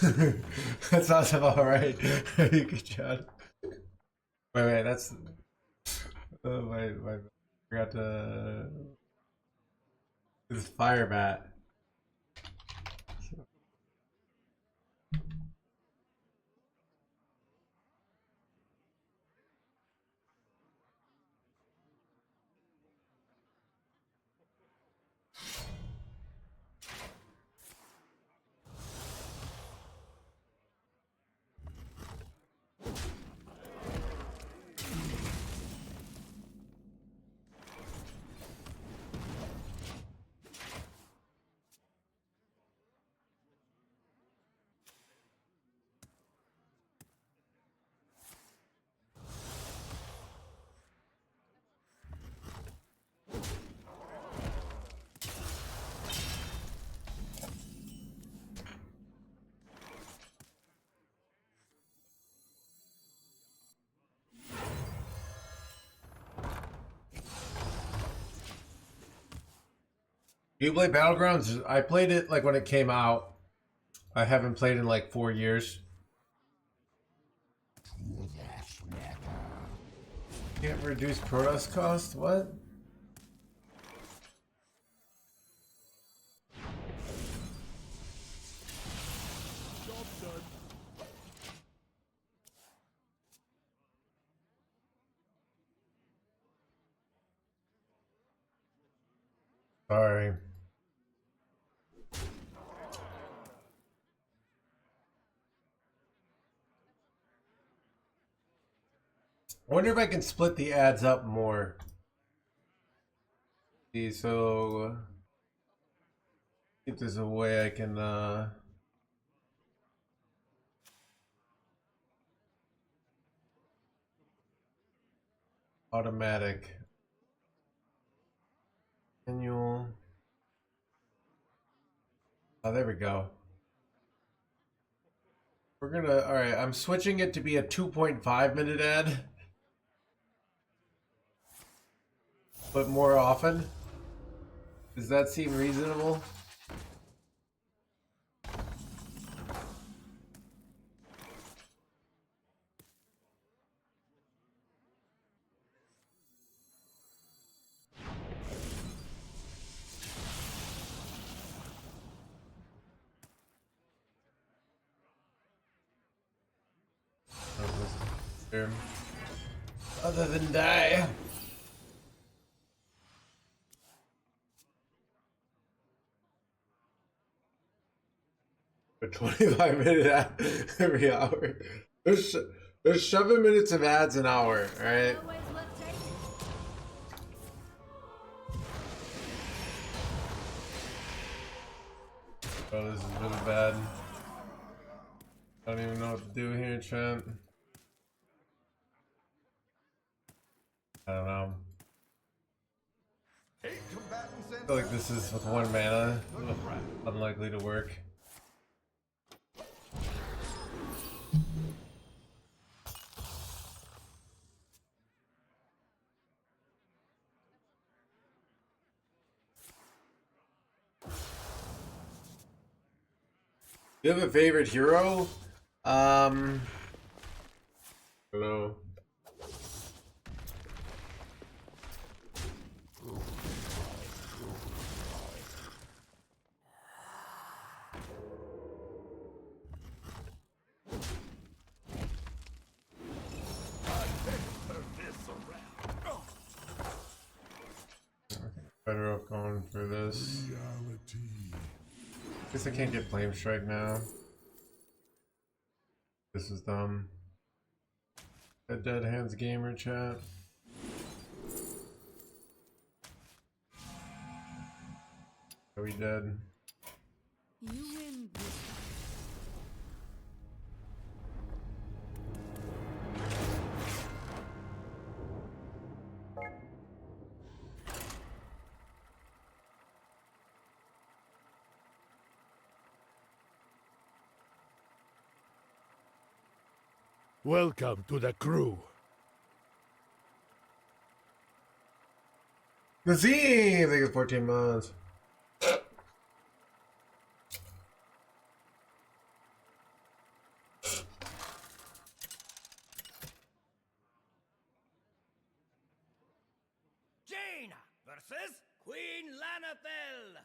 That sounds about right. Good job. Wait, that's. Wait. I forgot to. This fire bat. Do you play Battlegrounds? I played it like when it came out. I haven't played in like 4 years. Can't reduce Protoss cost? What? Sorry. I wonder if I can split the ads up more. See, so if there's a way I can automatic manual. Oh, there we go. We're gonna, all right, I'm switching it to be a 2.5 minute ad, but more often. Does that seem reasonable? Other than die. A 25-minute ad every hour. There's 7 minutes of ads an hour, alright? Oh, this is really bad. I don't even know what to do here, Trent. I don't know. I feel like this is with 1 mana. Unlikely to work. Do you have a favorite hero? I don't know. Better off going for this. Guess I can't get Flame Strike now. This is dumb. A Dead Hands Gamer chat. Are we dead? You win. Welcome to the crew. Nazim! I think it's 14 months. versus Queen Lanafel.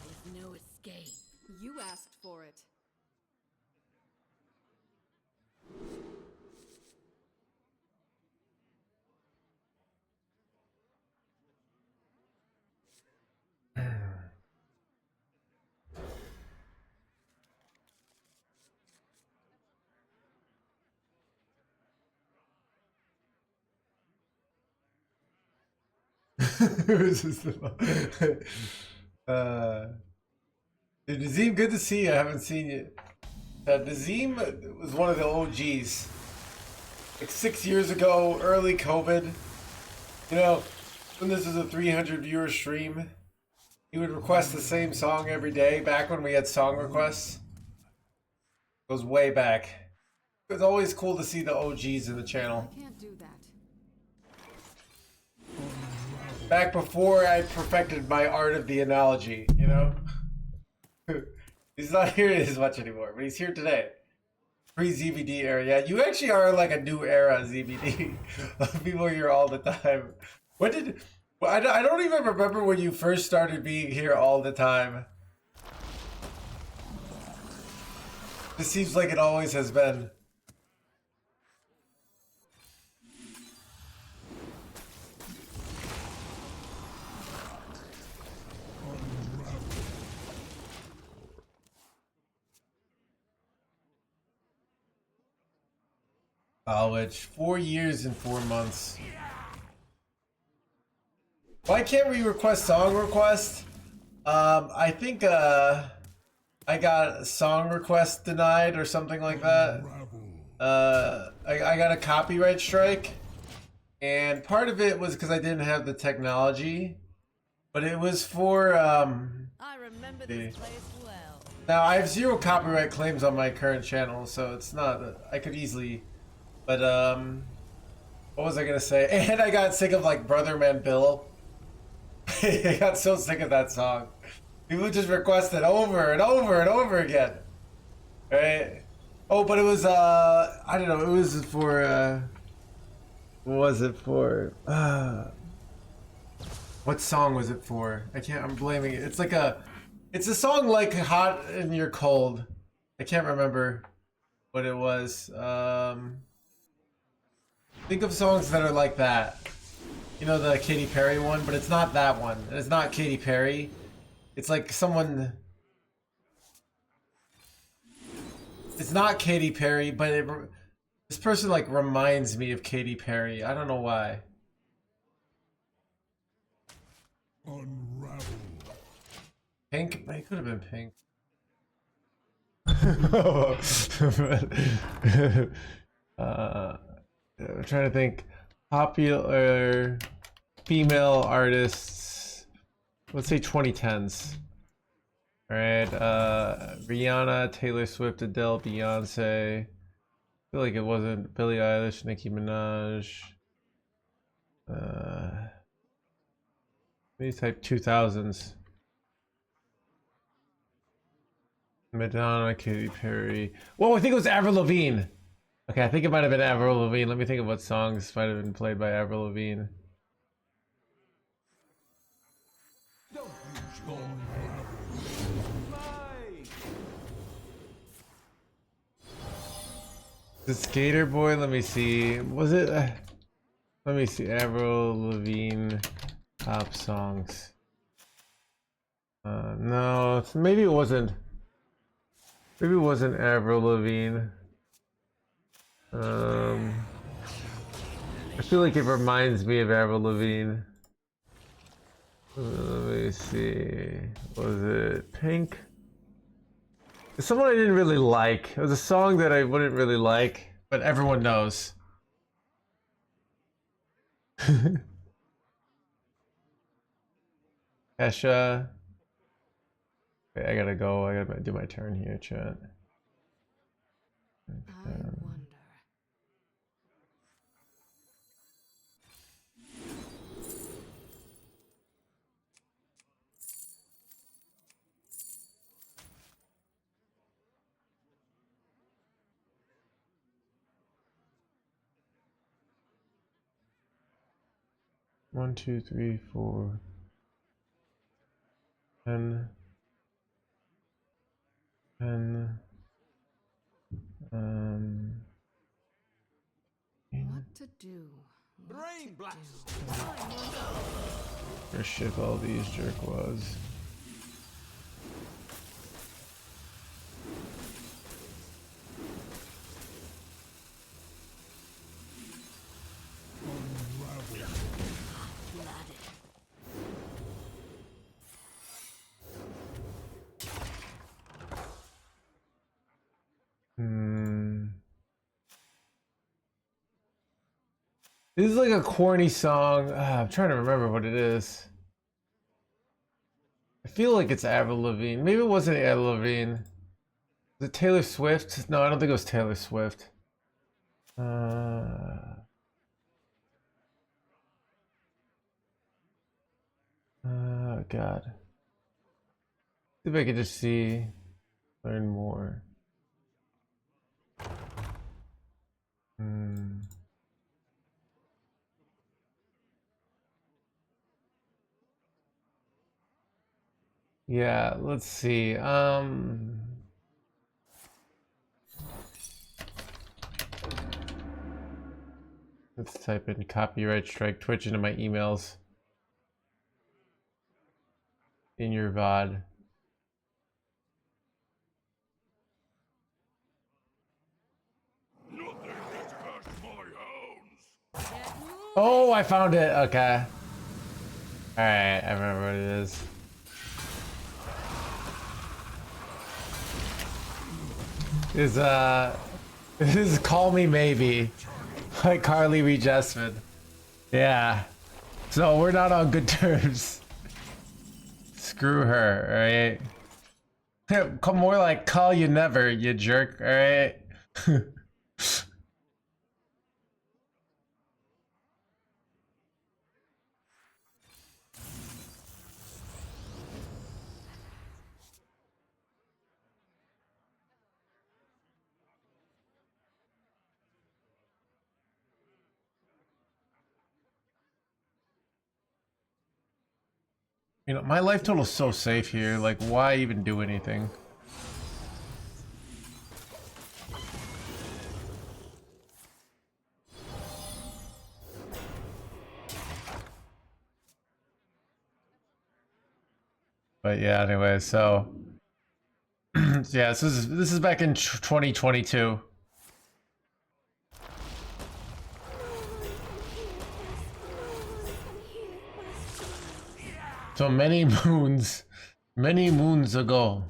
There's no escape. You asked for it. Dude, Nazim, good to see you. I haven't seen you. Nazim was one of the OGs. Like 6 years ago, early COVID. You know, when this was a 300 viewer stream, he would request the same song every day. Back when we had song requests, goes way back. It's always cool to see the OGs in the channel. I can't do that. Back before I perfected my art of the analogy, you know? He's not here as much anymore, but he's here today. Pre-ZBD era. Yeah, you actually are like a new era ZBD. People here all the time. When did... Well, I don't even remember when you first started being here all the time. This seems like it always has been. College, 4 years and 4 months. Why can't we request song request? I think I got a song request denied or something like that. I got a copyright strike, and part of it was because I didn't have the technology, but it was for I remember this place well. now I have 0 copyright claims on my current channel, so it's not I could easily. But what was I gonna say? And I got sick of like Brother Man Bill. I got so sick of that song. People just request it over and over and over again. Right? Oh, but it was I don't know, it was for what was it for? What song was it for? I'm blaming it. It's a song like Hot and You're Cold. I can't remember what it was. Think of songs that are like that. You know, the Katy Perry one, but it's not that one. It's not Katy Perry. It's like someone... It's not Katy Perry, but this person like reminds me of Katy Perry. I don't know why. Unravel. Pink? It could have been Pink. I'm trying to think. Popular female artists. Let's say 2010s. Alright, Rihanna, Taylor Swift, Adele, Beyonce. I feel like it wasn't Billie Eilish, Nicki Minaj. Maybe type 2000s. Madonna, Katy Perry. Whoa, I think it was Avril Lavigne. Okay, I think it might have been Avril Lavigne. Let me think of what songs might have been played by Avril Lavigne. The Skater Boy, let me see. Was it? Let me see. Avril Lavigne top songs. No, maybe it wasn't. Maybe it wasn't Avril Lavigne. I feel like it reminds me of Avril Lavigne. Let me see. Was it Pink? It's someone I didn't really like. It was a song that I wouldn't really like, but everyone knows. Kesha. Okay, I gotta go. I gotta do my turn here, chat. I wonder. 1, 2, 3, 4, 10, 10, What to do? Brain blast. where ship all these jerkwads. This is like a corny song. I'm trying to remember what it is. I feel like it's Avril Lavigne. Maybe it wasn't Avril Lavigne. Was it Taylor Swift? No, I don't think it was Taylor Swift. God. See if I could just learn more. Yeah, let's see. Let's type in copyright strike Twitch into my emails. In your VOD. Oh, I found it. Okay. Alright, I remember what it is. This is Call Me Maybe. Like Carly Rae Jepsen. Yeah. So we're not on good terms. Screw her, alright? Come more like call you never, you jerk, alright? You know, my life total's so safe here, like why even do anything? But yeah, anyway, so yeah, this is back in 2022. So many moons ago.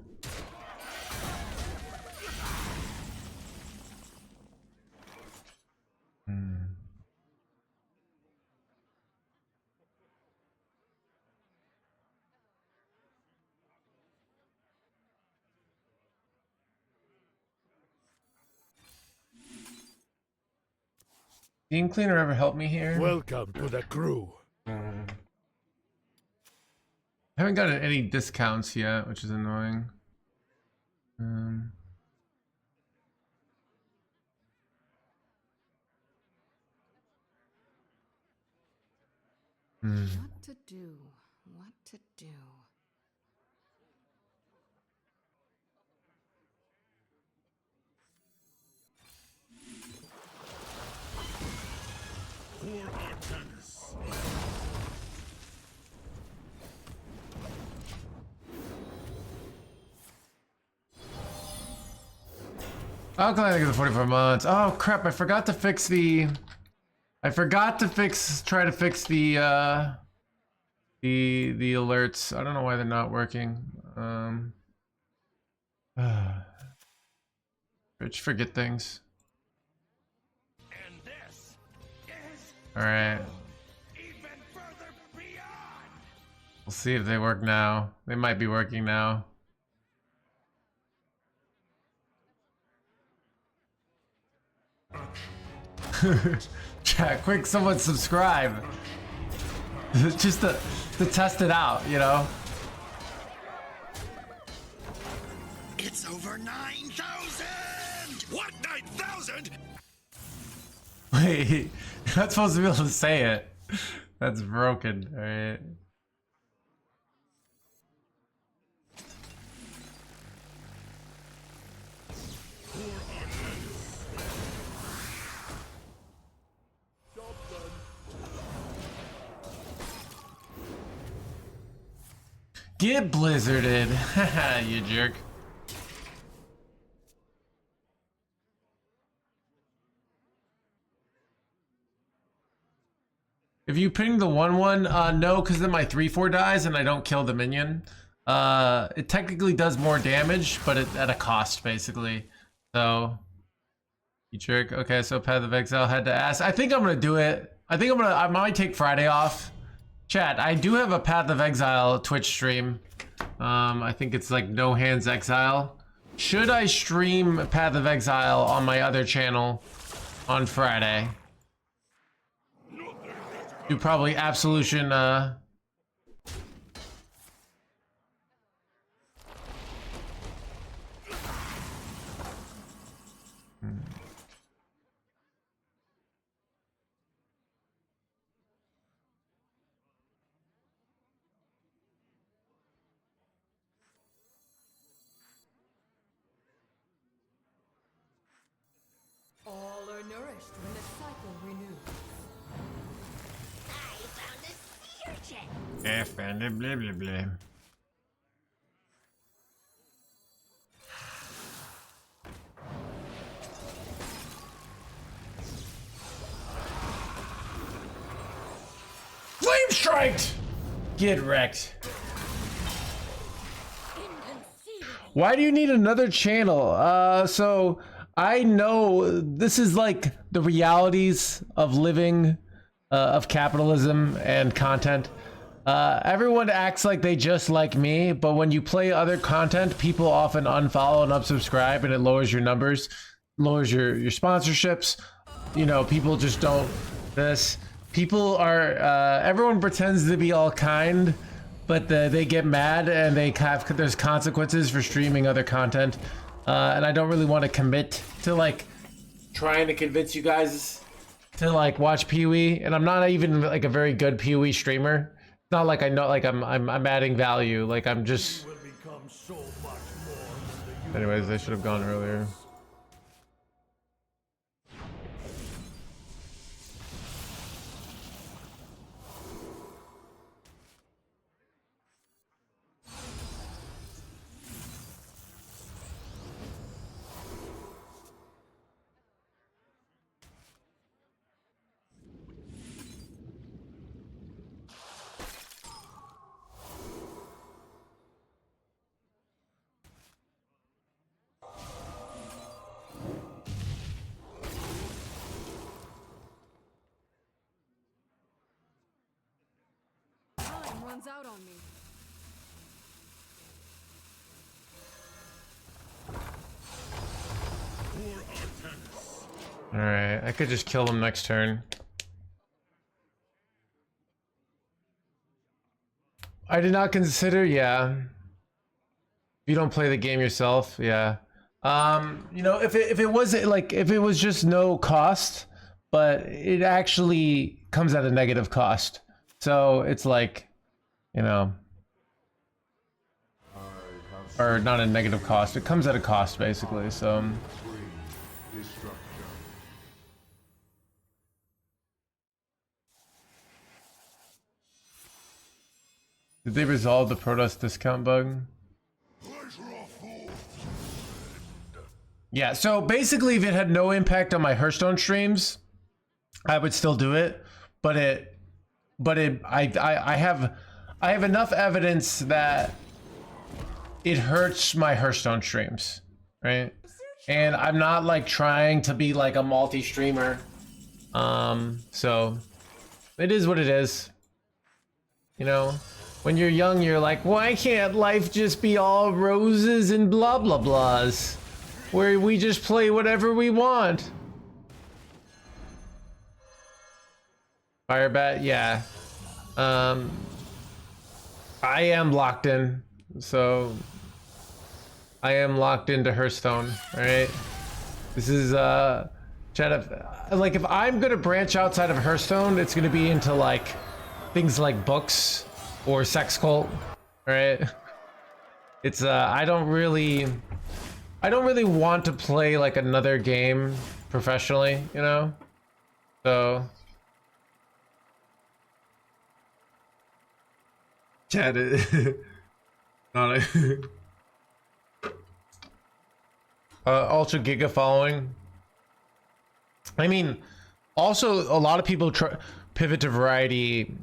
Steam Cleaner ever help me here? Welcome to the crew. I haven't gotten any discounts yet, which is annoying. What to do? What to do? How can I get the 44 months? Oh crap! I forgot to fix the. Try to fix the alerts. I don't know why they're not working. Just forget things. And this is All right. even further beyond. We'll see if they work now. They might be working now. Chat, quick, someone subscribe. Just to test it out, you know? It's over 9,000! What, 9,000? Wait, you're not supposed to be able to say it. That's broken. All right. Get blizzarded. Haha, you jerk. If you ping the 1/1, no, because then my 3/4 dies and I don't kill the minion. It technically does more damage, but at a cost, basically. So, you jerk. Okay, so Path of Exile had to ask. I think I'm gonna do it. I might take Friday off. Chat, I do have a Path of Exile Twitch stream. I think it's like No Hands Exile. Should I stream Path of Exile on my other channel on Friday? Do probably Absolution, All are nourished when the cycle renews. I found a sea urchin. F and blah blah blah. Flame striked! Get wrecked. Why do you need another channel? So I know this is like the realities of living, of capitalism and content. Everyone acts like they just like me, but when you play other content, people often unfollow and unsubscribe, and it lowers your numbers, lowers your sponsorships. You know, people just don't. People are. Everyone pretends to be all kind, but they get mad, and there's consequences for streaming other content. And I don't really want to commit to like trying to convince you guys to like watch Pee-wee, and I'm not even like a very good Pee-wee streamer. It's not like I know, like I'm adding value. Like I'm just. Anyways, I should have gone earlier. Time runs out on me. Alright, I could just kill him next turn. I did not consider, yeah. If you don't play the game yourself, yeah. You know, if it was like, if it was just no cost, but it actually comes at a negative cost. So it's like, you know, or not a negative cost, it comes at a cost basically, so. Did they resolve the Protoss discount bug? Yeah, so basically if it had no impact on my Hearthstone streams, I would still do it, I have enough evidence that it hurts my Hearthstone streams, right? And I'm not like trying to be like a multi-streamer. So it is what it is. You know, when you're young, you're like, why can't life just be all roses and blah blah blahs, where we just play whatever we want? Firebat, yeah. I am locked in, so I am locked into Hearthstone. All right, this is chat. Like if I'm gonna branch outside of Hearthstone, it's gonna be into like things like books or sex cult, right? It's I don't really want to play like another game professionally, you know? So chat it. Not a Ultra Giga following. I mean, also a lot of people pivot to variety.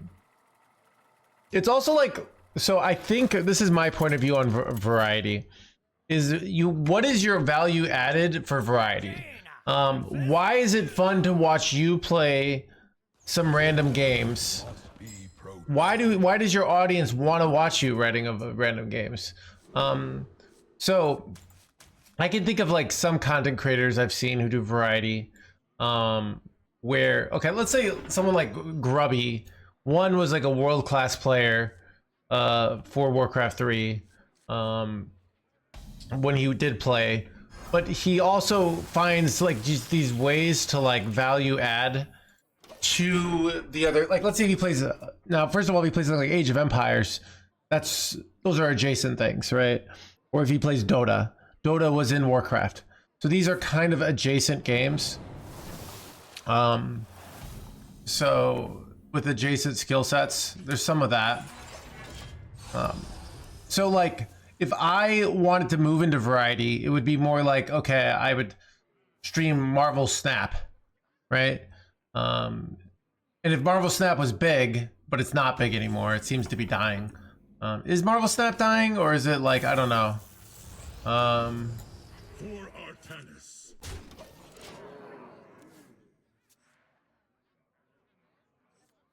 It's also like, so I think this is my point of view on variety. Is what is your value added for variety? Why is it fun to watch you play some random games? Why does your audience want to watch you writing of random games? So I can think of like some content creators I've seen who do variety, where, okay, let's say someone like Grubby. One was like a world-class player for Warcraft 3 when he did play, but he also finds like just these ways to like value add to the other, like let's say he plays now, first of all, he plays like Age of Empires. Those are adjacent things, right? Or if he plays Dota was in Warcraft, so these are kind of adjacent games, so with adjacent skill sets, there's some of that. So like if I wanted to move into variety, it would be more like, okay, I would stream Marvel Snap, right? And if Marvel Snap was big, but it's not big anymore, it seems to be dying. Is Marvel Snap dying, or is it like, I don't know. For Artanis.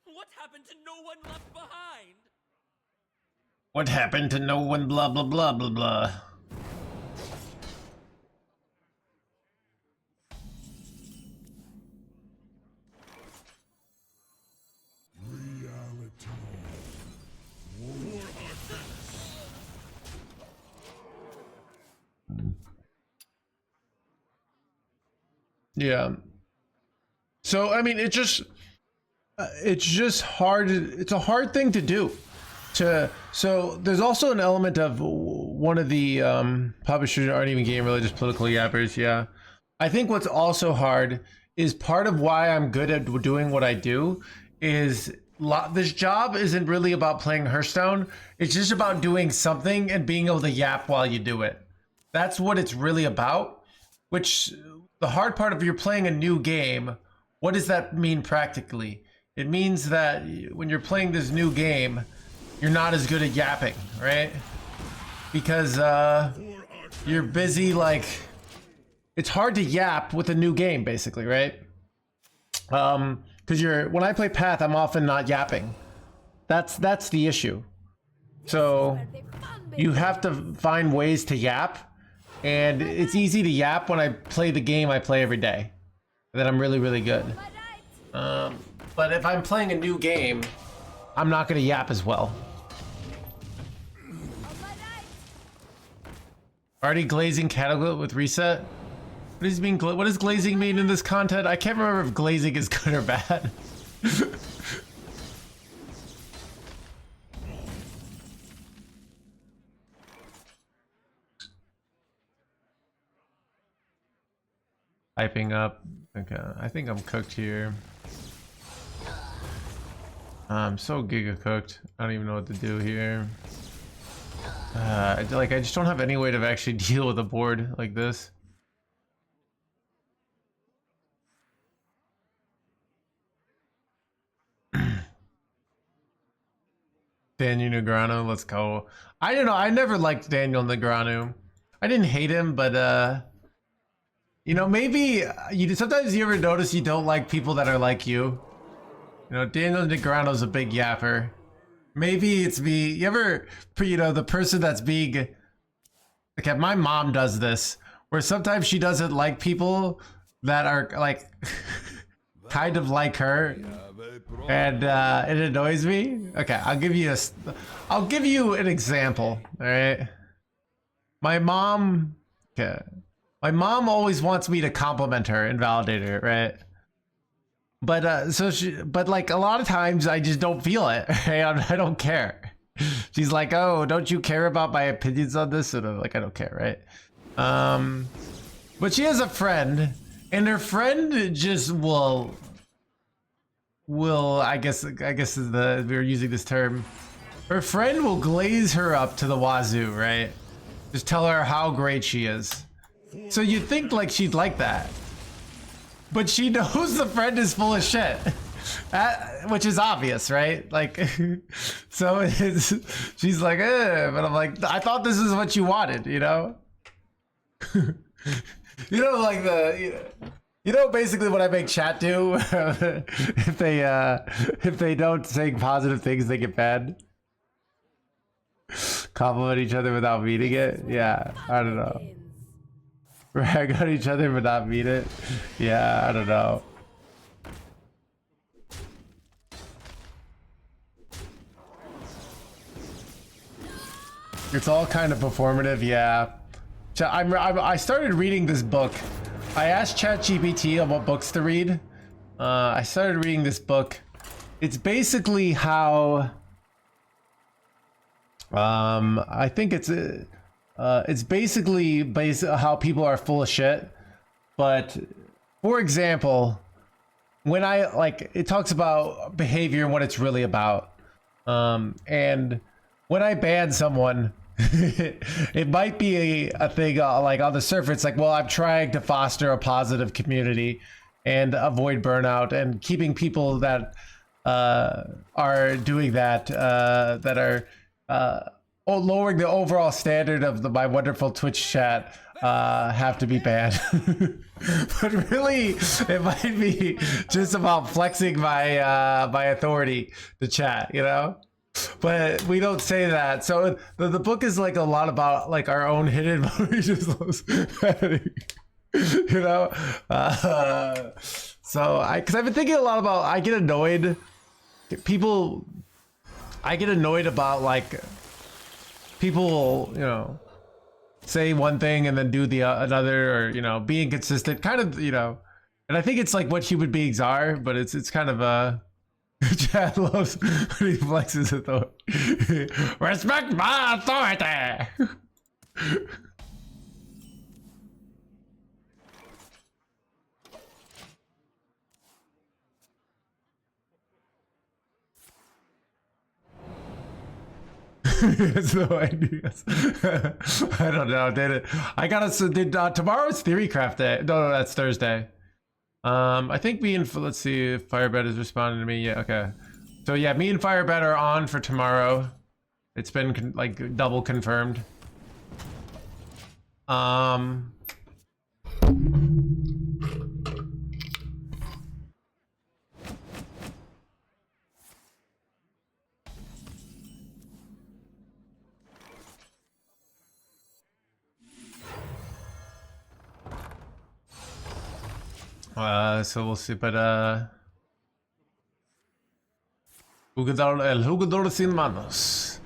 What happened to no one left behind? What happened to no one, blah, blah, blah, blah, blah. Reality. For Artanis. Yeah. So, I mean, it's just hard. It's a hard thing to do. So there's also an element of one of the publishers aren't even game really, just political yappers. Yeah. I think what's also hard is part of why I'm good at doing what I do is this job isn't really about playing Hearthstone. It's just about doing something and being able to yap while you do it. That's what it's really about, which the hard part of you're playing a new game, what does that mean practically? It means that when you're playing this new game, you're not as good at yapping, right? Because you're busy, like, it's hard to yap with a new game, basically, right? Because when I play Path, I'm often not yapping. That's the issue. So you have to find ways to yap, and it's easy to yap when I play the game I play every day, that I'm really, really good. But if I'm playing a new game, I'm not gonna yap as well. Already glazing catapult with reset? What does glazing mean in this content? I can't remember if glazing is good or bad. Hyping up. Okay, I think I'm cooked here. I'm so giga cooked. I don't even know what to do here. I just don't have any way to actually deal with a board like this. Daniel Negreanu, let's go. I don't know. I never liked Daniel Negreanu. I didn't hate him, but you know, maybe sometimes you ever notice you don't like people that are like you. You know, Daniel Negreanu's a big yapper. Maybe it's me. You ever, the person that's being, okay, my mom does this, where sometimes she doesn't like people that are like kind of like her, and it annoys me. Okay, I'll give you an example. All right, my mom always wants me to compliment her and validate her, right? But but like a lot of times I just don't feel it. I don't care. She's like, oh, don't you care about my opinions on this? And I'm like, I don't care, right? But she has a friend, and her friend just will I guess is we're using this term. Her friend will glaze her up to the wazoo, right? Just tell her how great she is. So you'd think like she'd like that. But she knows the friend is full of shit. Which is obvious, right? Like, so she's like, but I'm like, I thought this is what you wanted, you know? You know, like you know, basically what I make chat do if they don't say positive things, they get banned. Compliment each other without meaning it. Yeah, I don't know. Rag on each other but not mean it. Yeah, I don't know. It's all kind of performative, yeah. I started reading this book. I asked ChatGPT on what books to read. I started reading this book. It's basically how I think it's basically how people are full of shit. But for example, when it talks about behavior and what it's really about. And when I ban someone, it might be a thing like on the surface, like, well, I'm trying to foster a positive community and avoid burnout and keeping people that are doing that, that are lowering the overall standard of my wonderful Twitch chat, have to be banned. But really, it might be just about flexing my my authority to chat, you know? But we don't say that. So the book is like a lot about like our own hidden motivations, you know? So because I've been thinking a lot about, I get annoyed about like people, you know, say one thing and then do the another, or, you know, being consistent, kind of, you know. And I think it's like what human beings are, but it's kind of Chad loves when he flexes authority. Respect my authority. Has no idea. I don't know. Did tomorrow's Theorycraft day? No, that's Thursday. I think me and let's see if Firebed is responding to me. Yeah, okay. So yeah, me and Firebed are on for tomorrow. It's been like double confirmed. So we'll see, but Jugador sin manos.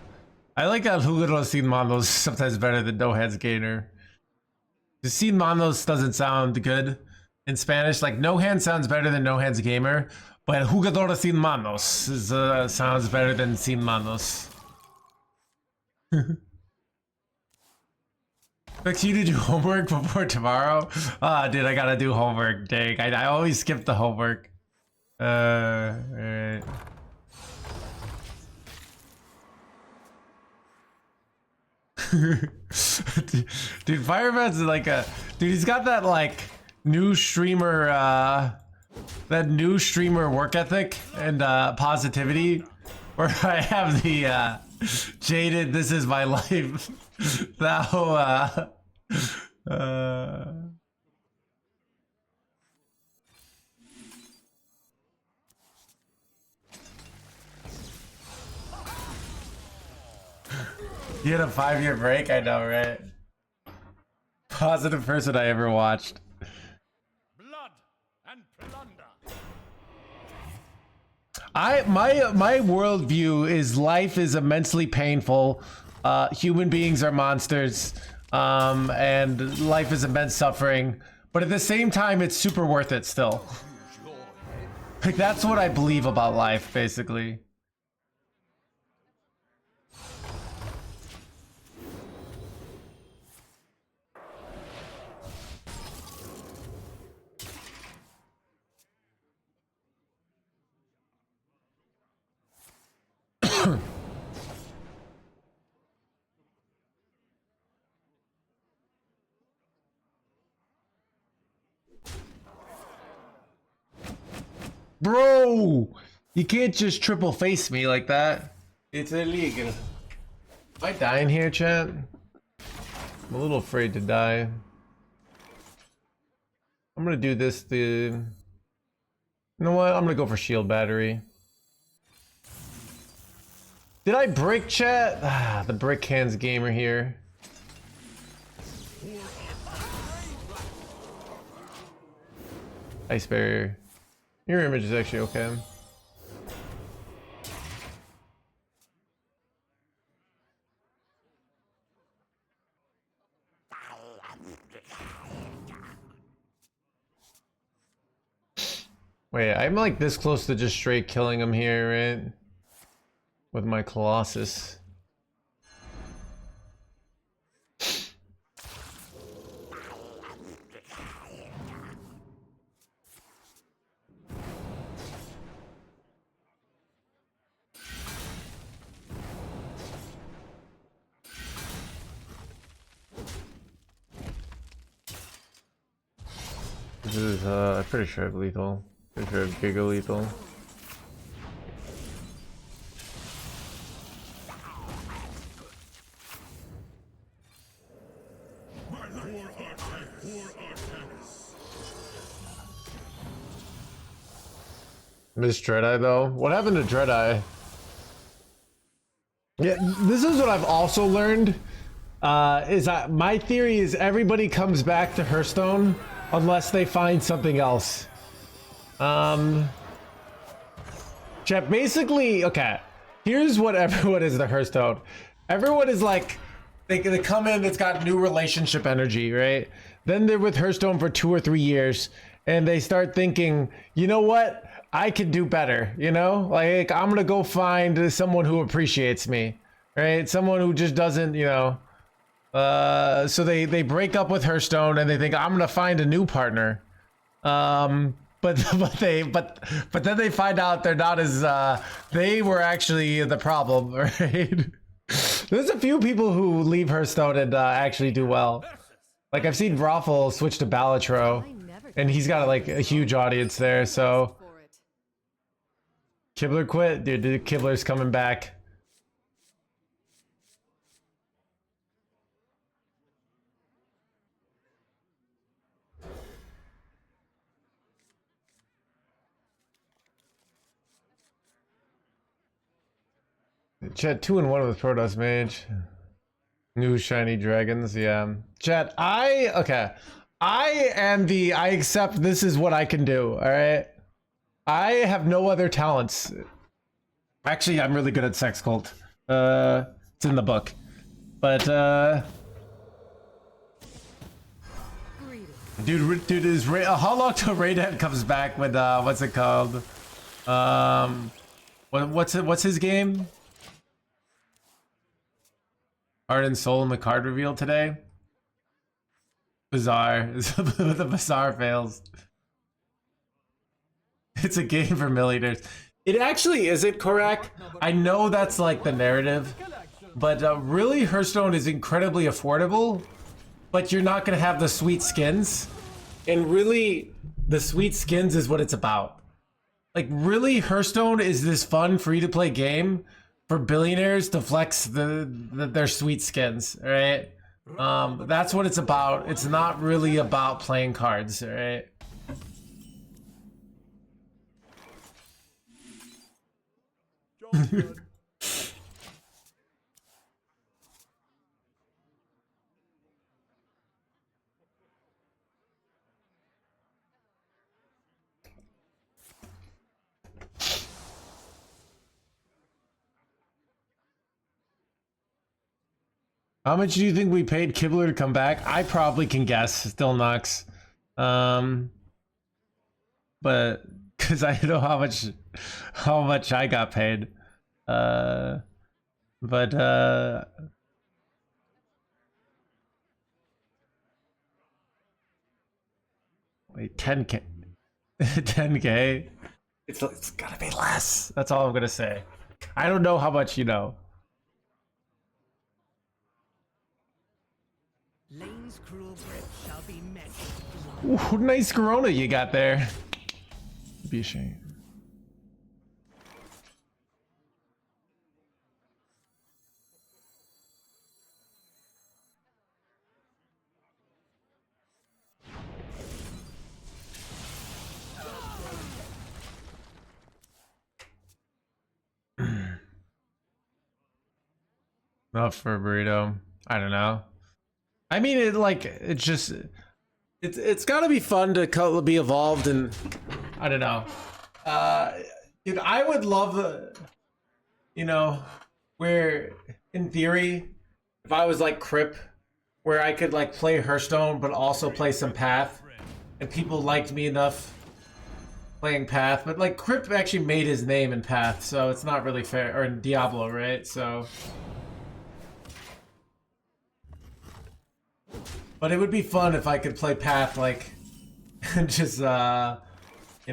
I like El Jugador sin manos sometimes better than NoHandsGamer. The sin manos doesn't sound good in Spanish. Like no hand sounds better than NoHandsGamer, but Jugador sin manos is, sounds better than sin manos. Expect you to do homework before tomorrow? Ah, dude, I gotta do homework. Dang, I always skip the homework. Alright. Dude, Fireman's like a dude. He's got that like new streamer, work ethic and positivity. Where I have the jaded, this is my life. Thou you had a 5-year break? I know, right? Positive person I ever watched. Blood and plunder. My worldview is life is immensely painful. Human beings are monsters, and life is immense suffering. But at the same time, it's super worth it still. Like, that's what I believe about life, basically. Bro, you can't just triple face me like that. It's illegal. Am I dying here, chat? I'm a little afraid to die. I'm gonna do this. You know what? I'm gonna go for shield battery. Did I brick, chat? Ah, the brick hands gamer here. Ice barrier. Your image is actually okay. Wait, I'm like this close to just straight killing him here, right? With my Colossus. This is, I'm pretty sure it's lethal. Pretty sure it's giga lethal. Miss Dreadeye though? What happened to Dreadeye? Yeah, this is what I've also learned. Is that my theory is everybody comes back to Hearthstone unless they find something else. Chat, basically, okay. Here's what everyone is to Hearthstone. Everyone is like, they come in, it's got new relationship energy, right? Then they're with Hearthstone for 2 or 3 years, and they start thinking, you know what? I could do better, you know? Like, I'm gonna go find someone who appreciates me, right? Someone who just doesn't, you know... so they break up with Hearthstone and they think I'm gonna find a new partner, but then they find out they're not as they were actually the problem, right? There's a few people who leave Hearthstone and actually do well. Like I've seen Raffle switch to Balatro, and he's got like a huge audience there. So Kibler quit, dude. Kibler's coming back. Chat 2-1 with Protoss Mage. New shiny dragons, yeah. Chat, I accept this is what I can do, alright? I have no other talents. Actually, I'm really good at sex cult. It's in the book. But, dude is how long till Raiden comes back with, what's it called? What's his game? Heart and Soul in the card reveal today. Bizarre. The bizarre fails. It's a game for millionaires. It actually isn't correct. I know that's like the narrative, but really Hearthstone is incredibly affordable, but you're not gonna have the sweet skins. And really, the sweet skins is what it's about. Like really, Hearthstone is this fun free-to-play game for billionaires to flex their sweet skins, right? That's what it's about. It's not really about playing cards, right? How much do you think we paid Kibler to come back? I probably can guess. Still Nux. But because I know how much I got paid. But wait, 10K, 10K. It's gotta be less. That's all I'm gonna say. I don't know how much you know. Lane's cruel grip shall be met. Ooh, nice Corona you got there. Be a shame. Not for a burrito. I don't know. I mean, it's got to be fun to be evolved, and I don't know. Dude, I would love, you know, where in theory, if I was like Crip, where I could like play Hearthstone but also play some Path, and people liked me enough playing Path. But like Crip actually made his name in Path, so it's not really fair. Or in Diablo, right? So. But it would be fun if I could play Path, like, and just, you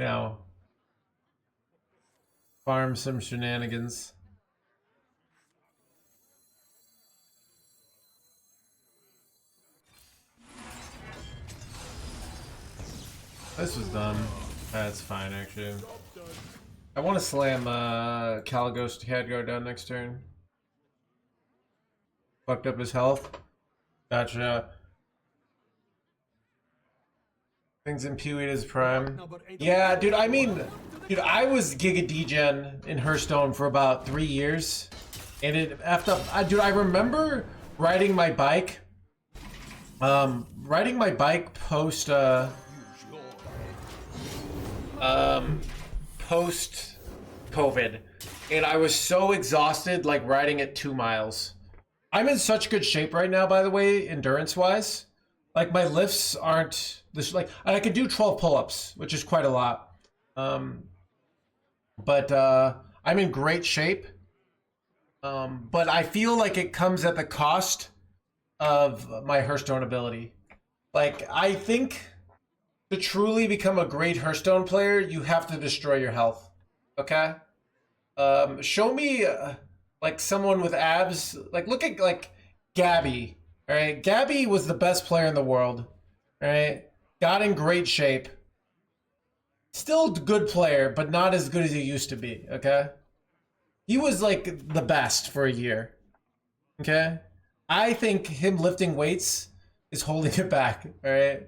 know, farm some shenanigans. This was done. That's fine, actually. I want to slam Calighost Khadgar down next turn. Fucked up his health. Gotcha. Things impede his prime. Yeah, dude, I mean, dude, I was Giga Degen in Hearthstone for about 3 years. And it, after, dude, I remember riding my bike. Post, post COVID. And I was so exhausted, like riding it 2 miles. I'm in such good shape right now, by the way, endurance-wise. Like my lifts aren't this like I could do 12 pull-ups, which is quite a lot. But I'm in great shape. But I feel like it comes at the cost of my Hearthstone ability. Like I think to truly become a great Hearthstone player, you have to destroy your health. Okay? Show me like someone with abs. Like look at like Gabby. All right, Gabby was the best player in the world. All right, got in great shape. Still a good player, but not as good as he used to be. Okay, he was like the best for a year. Okay, I think him lifting weights is holding it back. All right,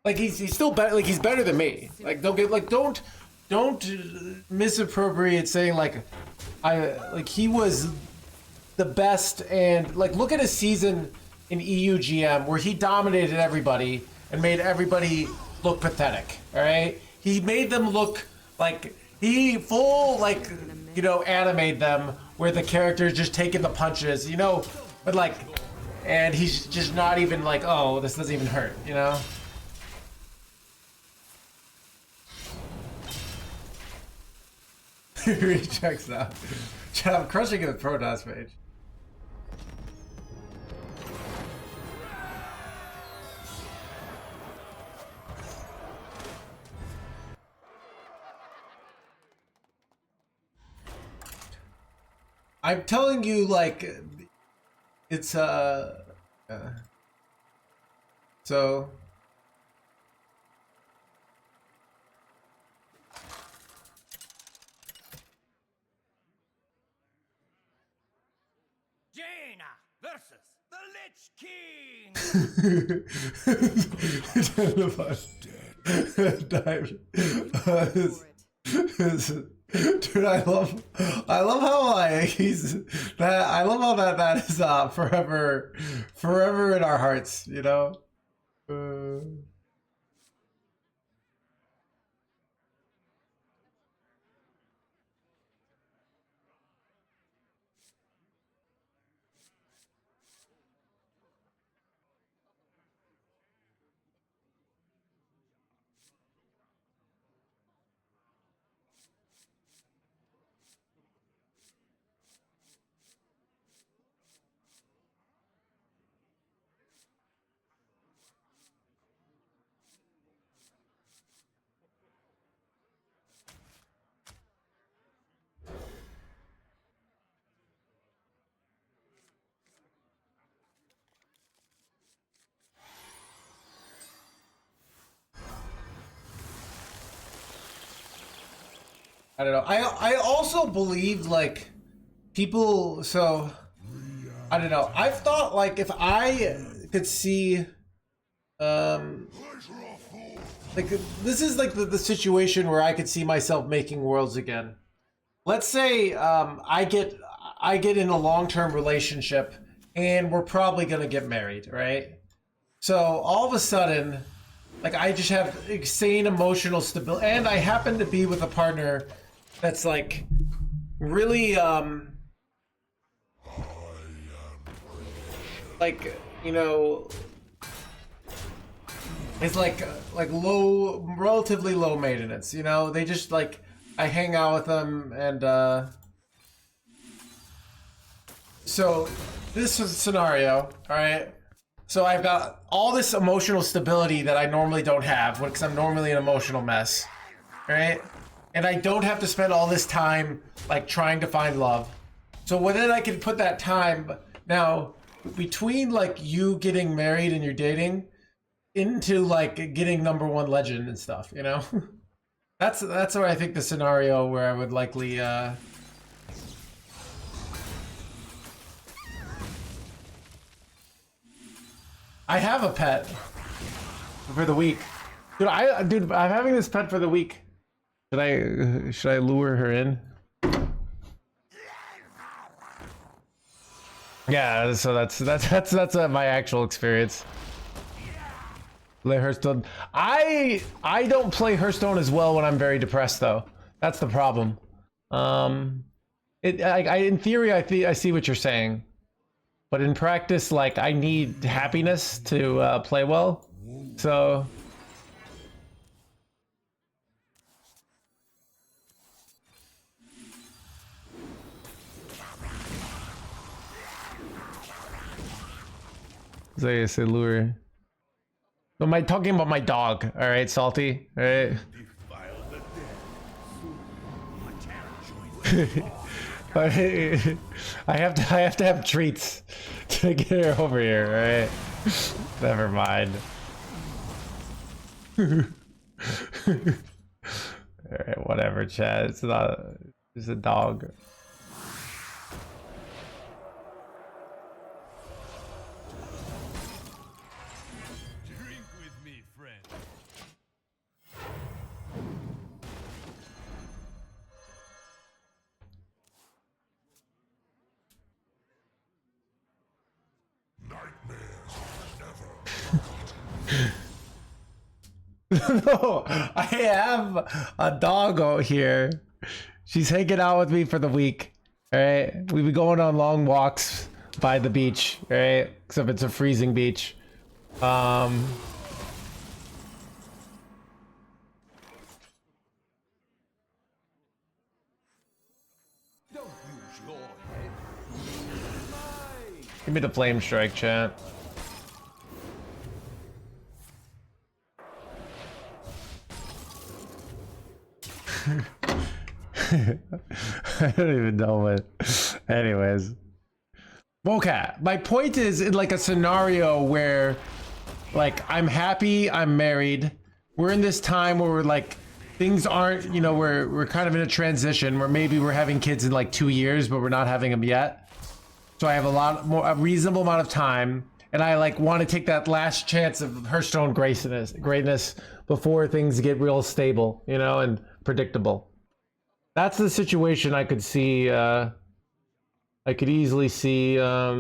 like he's still better. Like he's better than me. Like don't misappropriate saying like he was the best, and like look at his season in EUGM where he dominated everybody and made everybody look pathetic. All right, he made them look like he full like you know animate them where the character is just taking the punches, you know, but like, and he's just not even like, oh, this doesn't even hurt, you know. He checks out. I'm crushing it with Protoss Mage. I'm telling you, like, it's so. Jaina versus the Lich King. Dude, I love how like he's that. I love how that is forever in our hearts. You know. I don't know. I also believe like people. So I don't know. I've thought like if I could see, like this is like the situation where I could see myself making worlds again. Let's say I get in a long-term relationship and we're probably gonna get married, right? So all of a sudden, like I just have insane emotional stability, and I happen to be with a partner that's like really like, you know, it's like low, relatively low maintenance, you know. They just like, I hang out with them, and so this is a scenario, all right? So I've got all this emotional stability that I normally don't have because I'm normally an emotional mess, right? And I don't have to spend all this time like trying to find love. So then I can put that time now between like you getting married and you're dating into like getting #1 legend and stuff, you know? That's where I think the scenario where I would likely I have a pet for the week. Dude, I'm having this pet for the week. Should I lure her in? Yeah, so that's my actual experience. Play Hearthstone. I don't play Hearthstone as well when I'm very depressed though. That's the problem. In theory I see what you're saying. But in practice, like, I need happiness to play well, so... Say lure. No, am I talking about my dog? All right, Salty. All right. I have to have treats to get her over here, alright? Never mind. Alright, whatever, chat. It's a dog. Drink with me, friend. No, I have a dog out here. She's hanging out with me for the week. All right, we've been going on long walks by the beach. All right, except it's a freezing beach. Give me the flame strike, chat. I don't even know what. Anyways. Okay, my point is in like a scenario where like I'm happy, I'm married. We're in this time where we're like things aren't, you know, we're kind of in a transition where maybe we're having kids in like 2 years, but we're not having them yet. So I have a reasonable amount of time, and I like want to take that last chance of Hearthstone greatness before things get real stable, you know, and predictable. That's the situation I could see. I could easily see. I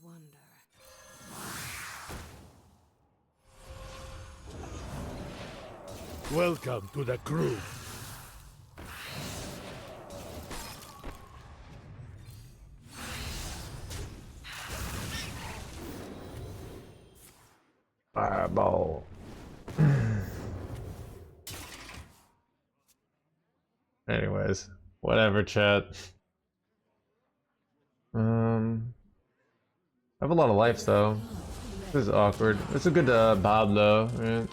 wonder. Welcome to the crew. Fireball. Anyways, whatever, chat. I have a lot of life though. This is awkward. It's a good bob though, right?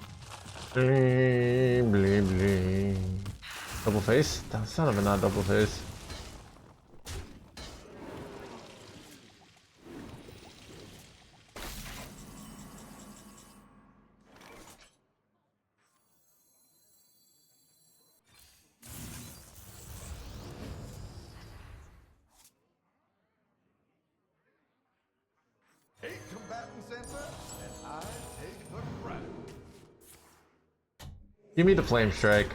Bling, bling, bling. Double face? Son of a not double face. patent sensor, and I take the credit. Give me the flame strike.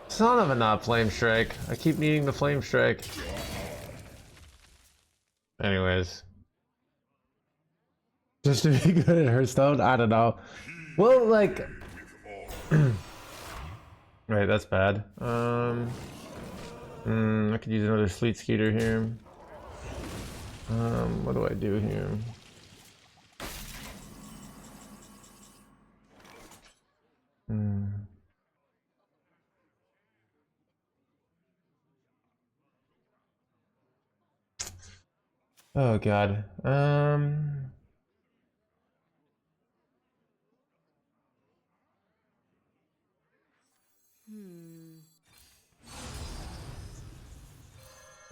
Son of a not flame strike. I keep needing the flame strike. Anyways. Just to be good at Hearthstone? I don't know. Well, like... Right, that's bad. I could use another Sleet Skeeter here. What do I do here? Oh god. I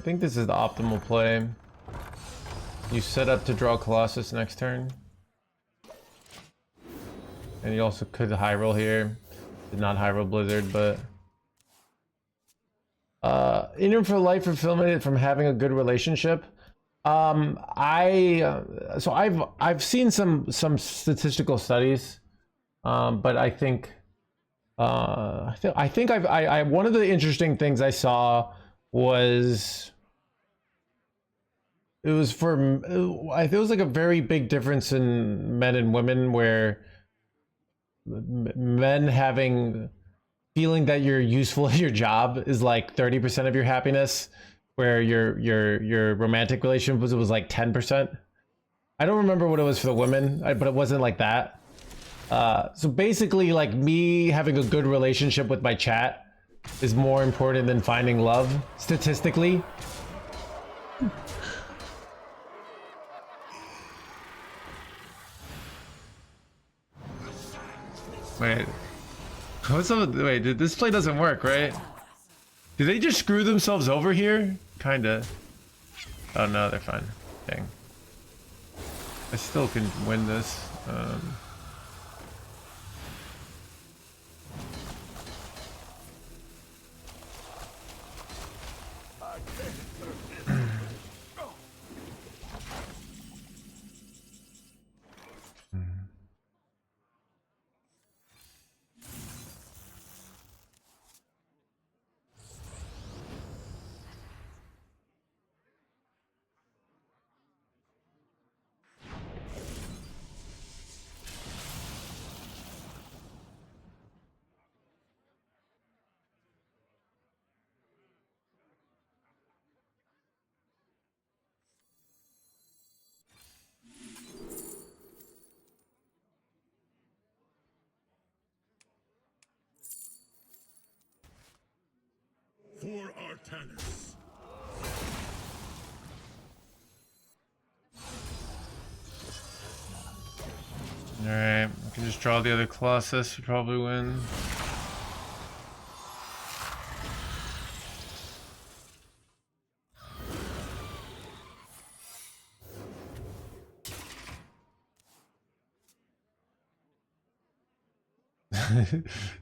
think this is the optimal play. You set up to draw Colossus next turn. And you also could high roll here. Did not high roll Blizzard, but in for life fulfillment from having a good relationship. So I've seen some statistical studies, but I think I one of the interesting things I saw was it was like a very big difference in men and women, where men feeling that you're useful at your job is like 30% of your happiness, where your romantic relationship was like 10%. I don't remember what it was for the women, but it wasn't like that. So basically, like, me having a good relationship with my chat is more important than finding love, statistically. Wait. Wait, this play doesn't work, right? Did they just screw themselves over here? Kinda. Oh no, they're fine. Dang. I still can win this. For Artanis. Alright, I can just draw the other Colossus, you probably win.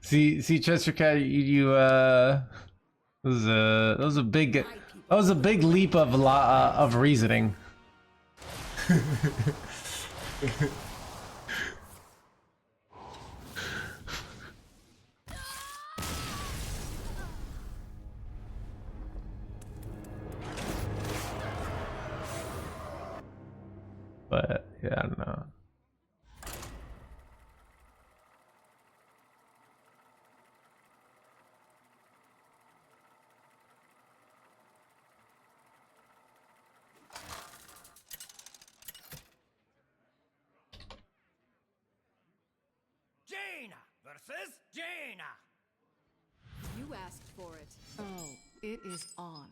see Chester Cat, that was a big leap of reasoning. But yeah, I don't know. Jaina versus Jaina. You asked for it. Oh, it is on.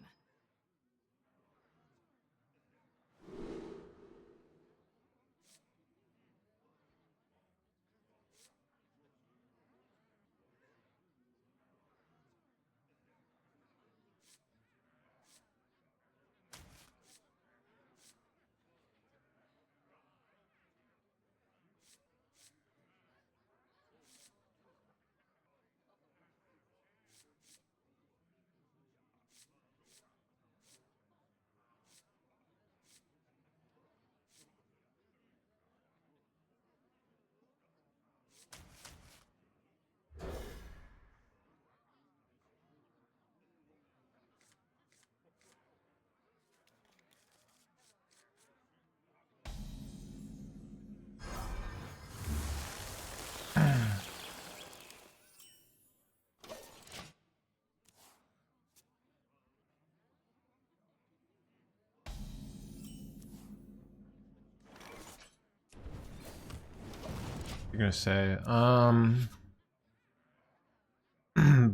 you're gonna say?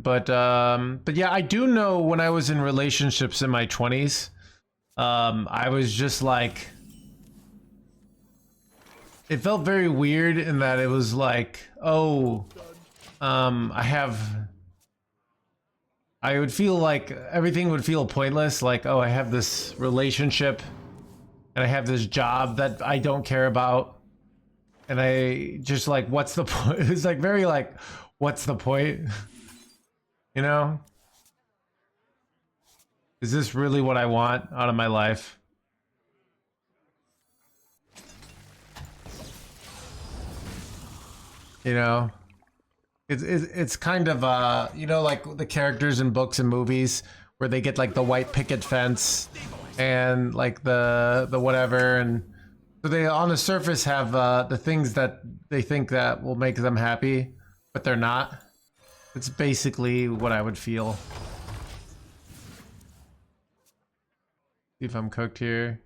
But yeah, I do know when I was in relationships in my 20s, I was just like, it felt very weird in that it was like, oh, I would feel like everything would feel pointless. Like, oh, I have this relationship and I have this job that I don't care about. And I just like, what's the point? It's like very like, what's the point? You know? Is this really what I want out of my life? You know? It's kind of you know, like the characters in books and movies where they get like the white picket fence and like the whatever, and so they on the surface have the things that they think that will make them happy, but they're not. It's basically what I would feel. See if I'm cooked here.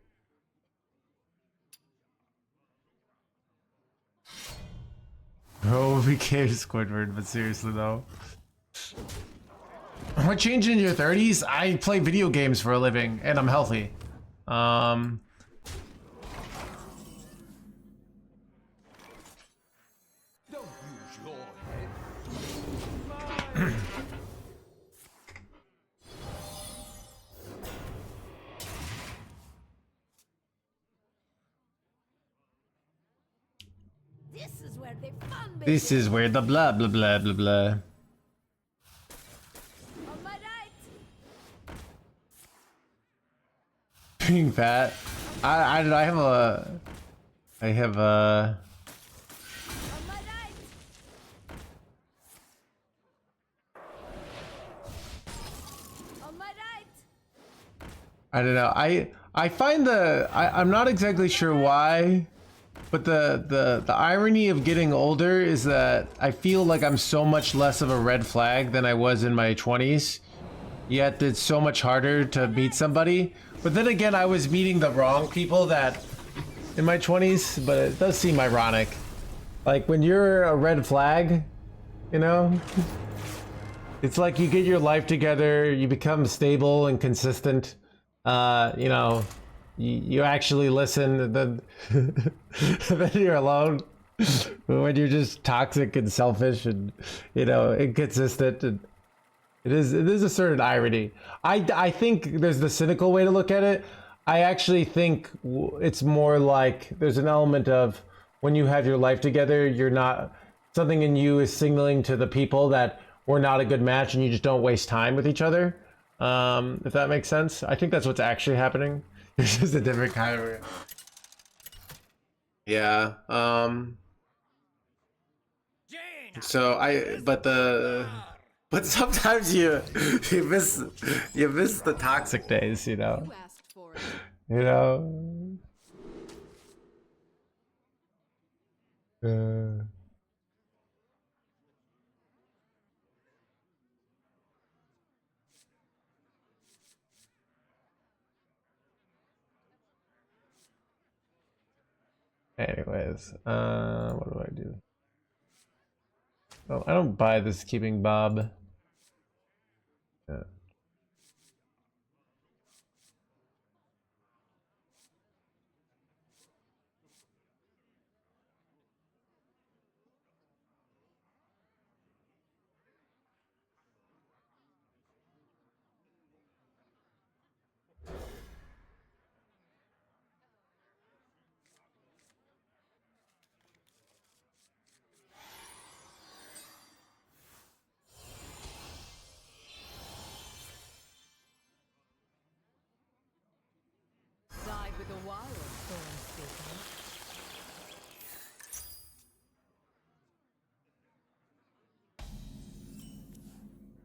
Oh, we became Squidward, but seriously though. What changed in your 30s? I play video games for a living and I'm healthy. Don't use your head. This is where the fun begins. This is where the blah blah blah blah blah. On my right. Being fat. I have a On my right. On my right. I don't know. I find I'm not exactly sure why, but the irony of getting older is that I feel like I'm so much less of a red flag than I was in my 20s. Yet it's so much harder to meet somebody. But then again, I was meeting the wrong people that in my 20s, but it does seem ironic. Like when you're a red flag, you know? It's like you get your life together, you become stable and consistent. You know, you actually listen, then then you're alone. When you're just toxic and selfish and, you know, inconsistent, and it is a certain irony. I think there's the cynical way to look at it. I actually think it's more like there's an element of when you have your life together, you're not, something in you is signaling to the people that we're not a good match and you just don't waste time with each other. If that makes sense. I think that's what's actually happening. It's just a different kind of... Yeah. So but sometimes you miss the toxic days, you know. You asked for it. You know. Anyways, what do I do? Oh, I don't buy this keeping Bob. Yeah. Died with a wild thorn speaker.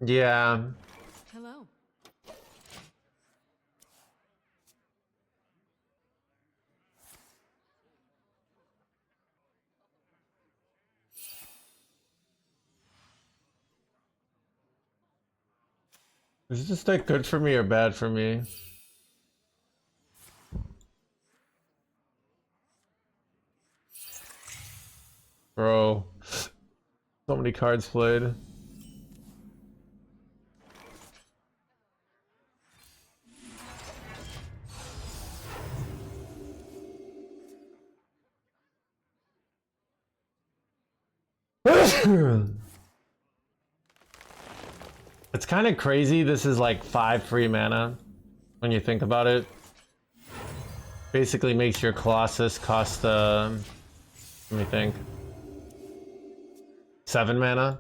Yeah. Hello. Is this deck good for me or bad for me? Bro. So many cards played. It's kind of crazy. This is like 5 free mana when you think about it. Basically makes your Colossus cost, let me think, 7 mana.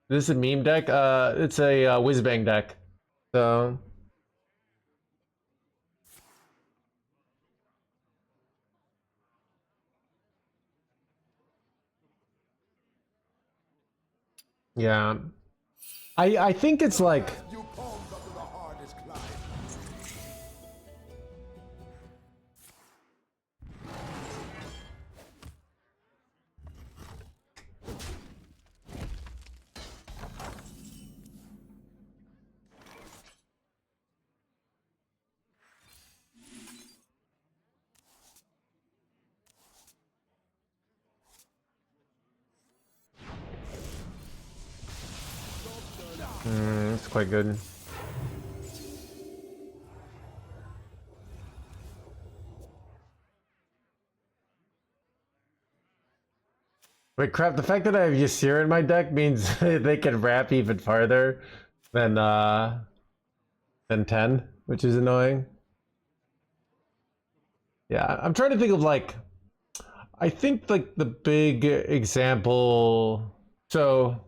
This is a meme deck. It's a Whizbang deck. So yeah, I think it's like. You palmed up to the hardest climb. It's quite good. Wait, crap, the fact that I have Ysir in my deck means they can wrap even farther than 10, which is annoying. Yeah, I'm trying to think of like, I think like the big example, so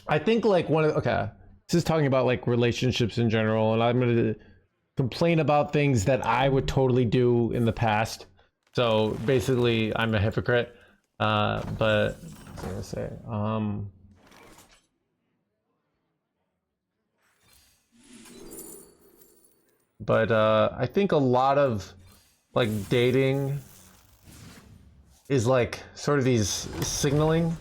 I think like okay, this is talking about like relationships in general, and I'm gonna complain about things that I would totally do in the past. So basically, I'm a hypocrite. But what was I gonna say? But I think a lot of like dating is like sort of these signaling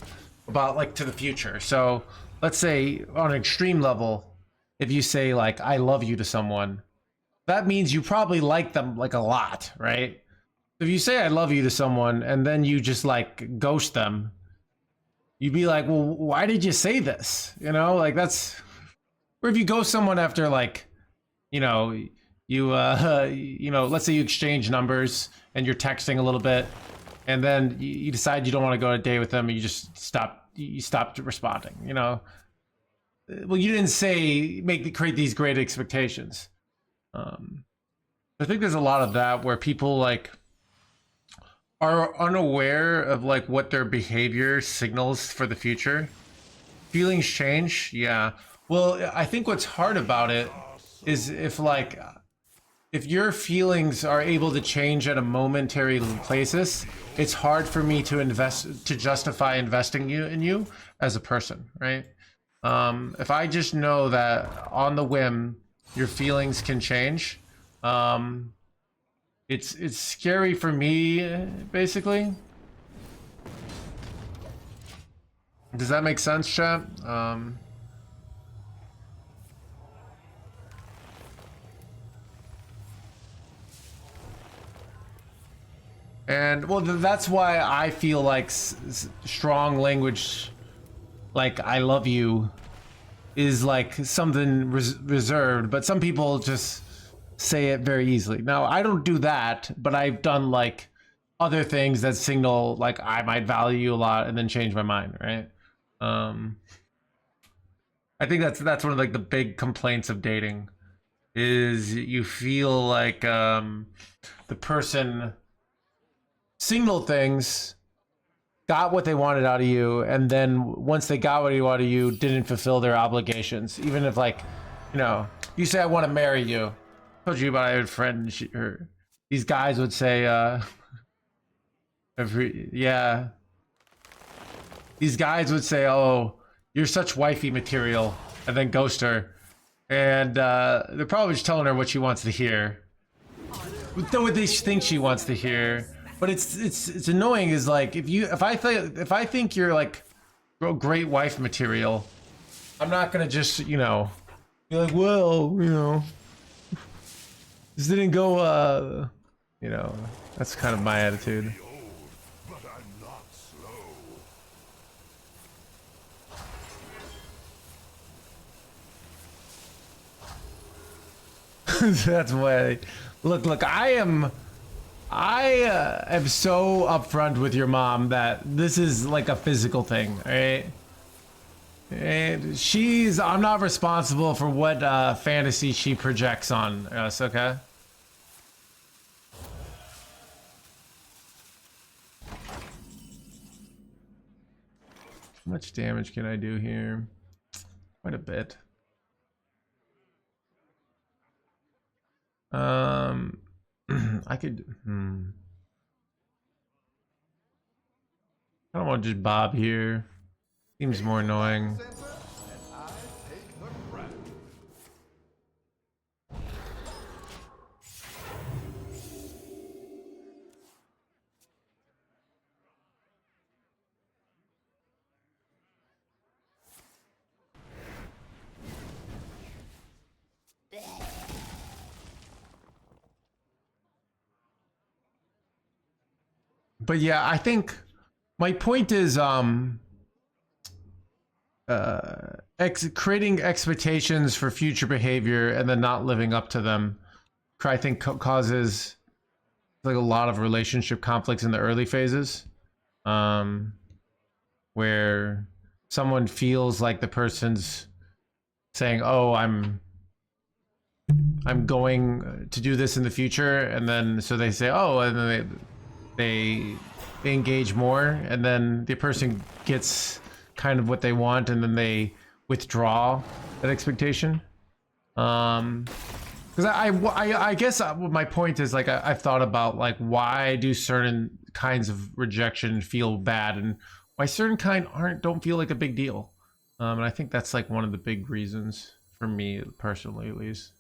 about like to the future. So let's say on an extreme level, if you say like I love you to someone, that means you probably like them like a lot, right? If you say I love you to someone and then you just like ghost them, you'd be like, well, why did you say this? You know, like that's, or if you ghost someone after like, you know, you know, let's say you exchange numbers and you're texting a little bit, and then you decide you don't want to go on a date with them, and you just stopped responding. You know, well, you didn't say create these great expectations. I think there's a lot of that where people like are unaware of like what their behavior signals for the future. Feelings change, yeah. Well, I think what's hard about it is if your feelings are able to change at a momentary basis, it's hard for me to justify investing in you as a person, right? If I just know that on the whim your feelings can change, it's scary for me, basically. Does that make sense, chat? And well, that's why I feel like strong language, like I love you, is like something reserved, but some people just say it very easily. Now, I don't do that, but I've done like other things that signal like I might value you a lot and then change my mind, right? I think that's one of like the big complaints of dating, is you feel like the person signaled things, got what they wanted out of you, and then once they got what they wanted out of you, didn't fulfill their obligations. Even if like, you know, you say I want to marry you. I told you about I had a friend, these guys would say these guys would say, oh, you're such wifey material, and then ghost her, and they're probably just telling her what she wants to hear, what they think she wants to hear. But it's annoying, is like if I think you're like great wife material, I'm not gonna just, you know, be like, well, you know, This didn't go, you know, that's kind of my attitude. But I'm not slow. That's why. Look, I am so upfront with your mom that this is like a physical thing, alright? And I'm not responsible for what fantasy she projects on us, okay? How much damage can I do here? Quite a bit. I could. I don't want to just bob here. Seems more annoying. But yeah, I think my point is creating expectations for future behavior and then not living up to them. I think causes like a lot of relationship conflicts in the early phases, where someone feels like the person's saying, "Oh, I'm going to do this in the future," and then so they say, "Oh," and then they engage more, and then the person gets kind of what they want, and then they withdraw that expectation. Because I guess my point is like I've thought about like why do certain kinds of rejection feel bad and why certain kind don't feel like a big deal. And I think that's like one of the big reasons for me personally, at least.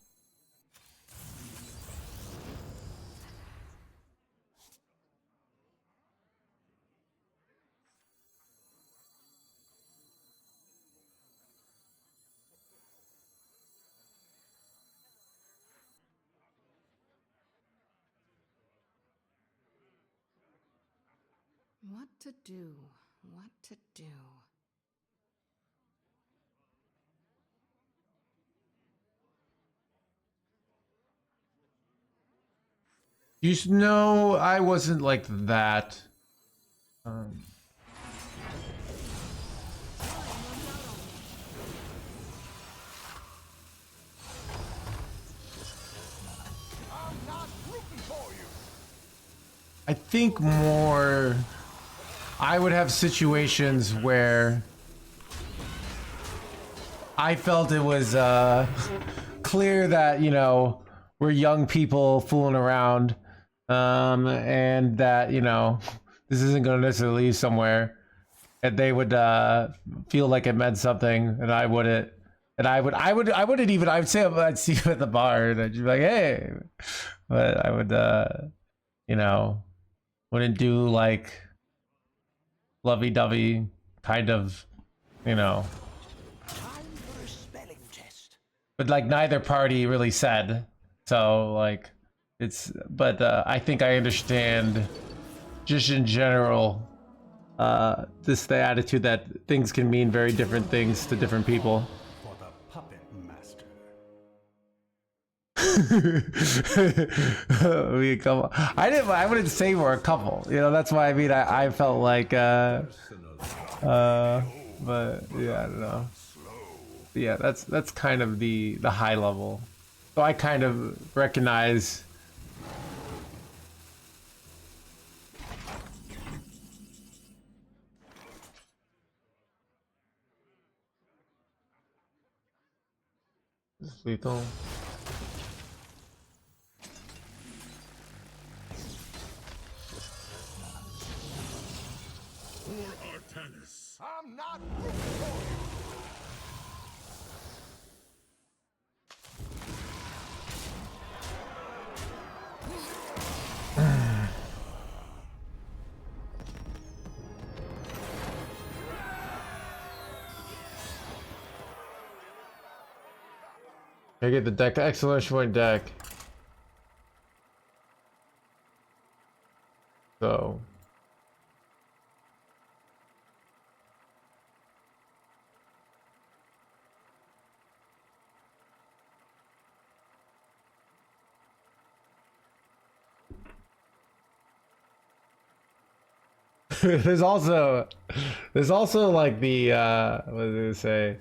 What to do? What to do? You know, I wasn't like that. I think more I would have situations where I felt it was clear that, you know, we're young people fooling around, and that, you know, this isn't going to necessarily lead somewhere, and they would feel like it meant something, and I wouldn't. And I wouldn't even, I'd say I'd see you at the bar, and I'd be like, hey, but I would, you know, wouldn't do like lovey-dovey kind of, you know. But like neither party really said, so like it's. But I think I understand, just in general, the attitude that things can mean very different things to different people. For the puppet master. We a couple. I wouldn't say we're a couple. You know, that's why I mean I felt like but yeah, I don't know. Yeah, that's kind of the high level. So I kind of recognize this is lethal. I'm not rooting for you. I get the deck, exclamation point deck. there's also like the what did it say?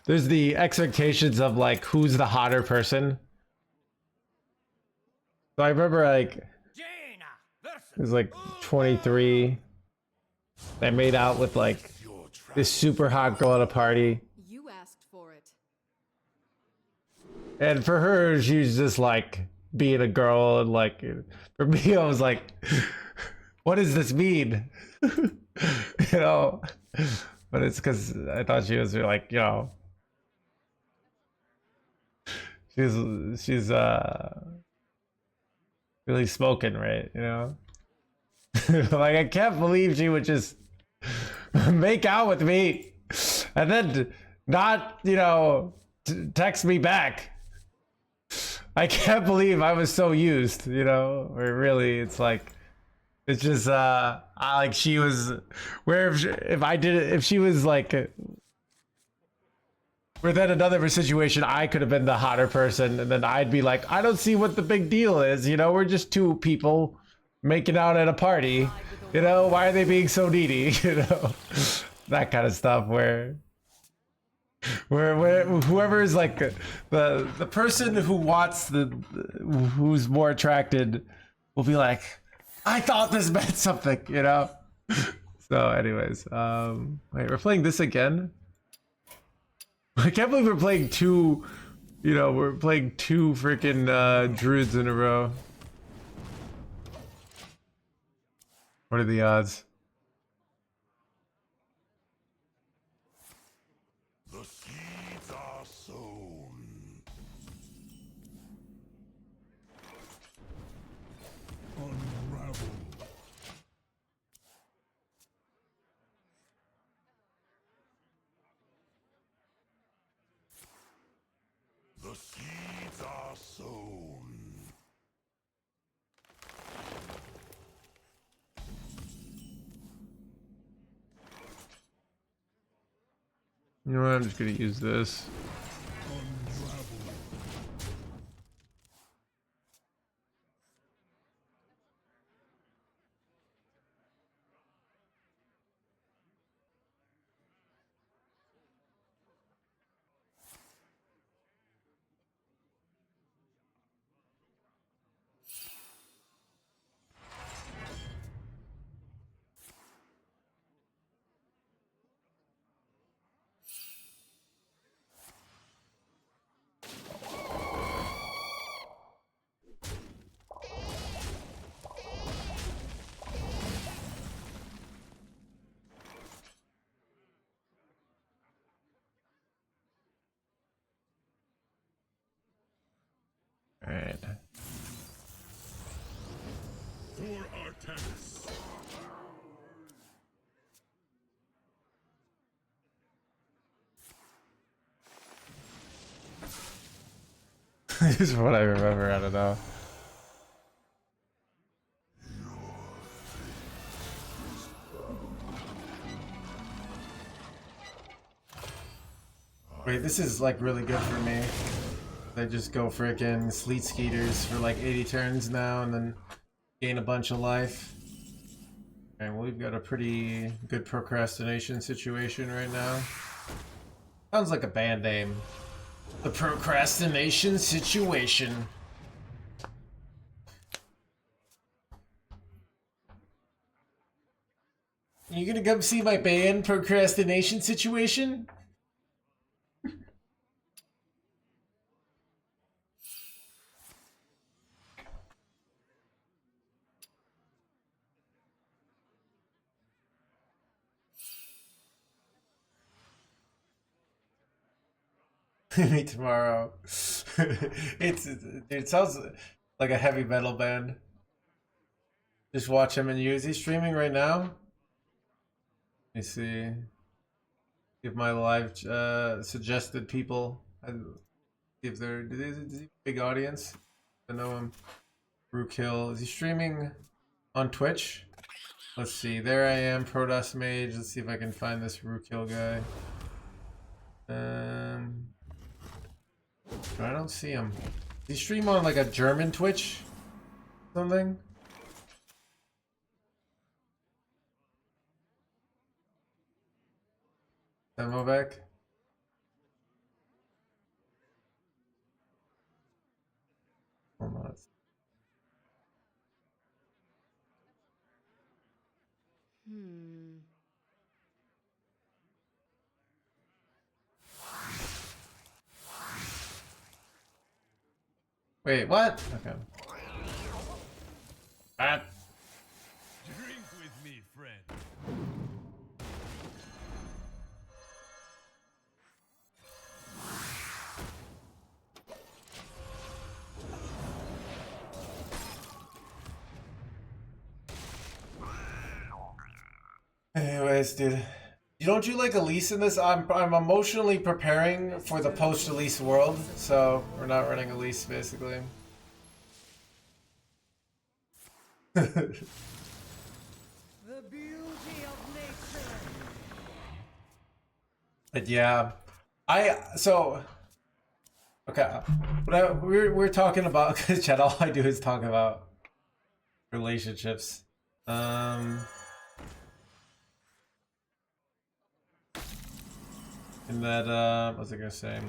There's the expectations of like who's the hotter person. So I remember like Jaina versus it was like 23. I made out with like this super hot girl at a party, You asked for it. and for her she was just like being a girl, and like for me I was like, what does this mean? You know, but it's because I thought she was like, you know, she's really smoking, right? You know, like I can't believe she would just make out with me and then not, you know, text me back. I can't believe I was so used, you know, or really it's like, it's just, I like she was, where if I did it, if she was like, within another situation, I could have been the hotter person, and then I'd be like, I don't see what the big deal is, you know, we're just two people making out at a party, you know, why are they being so needy, you know, that kind of stuff, where whoever is like the person who wants who's more attracted will be like, I thought this meant something, you know. So anyways, wait, we're playing this again. I can't believe we're playing two, you know, we're playing two freaking druids in a row. What are the odds? The seeds are sown. Unravel. The seeds are sown. You know what? I'm just gonna use this. All right. For Artemis. This is what I remember. I don't know. Wait, this is like really good for me. I just go freaking sleet skeeters for like 80 turns now and then gain a bunch of life. And we've got a pretty good procrastination situation right now. Sounds like a band name. The procrastination situation. You gonna come see my band, Procrastination Situation? Me tomorrow. It sounds like a heavy metal band. Just watch him and use. He's streaming right now. Let me see. Give my live suggested people. See if they're is he a big audience. I know him. Rook Hill. Is he streaming on Twitch? Let's see. There I am, Protoss Mage. Let's see if I can find this Rook Hill guy. I don't see him. Does he stream on like a German Twitch? Something? Demo back. Almost. Wait, what? Okay. Ah. Drink with me, friend. Anyways, dude. Don't you like Elise in this? I'm emotionally preparing for the post-Elise world, so we're not running Elise basically. The beauty of nature. But yeah, okay. We're talking about because Chad, all I do is talk about relationships. And that what was I gonna say?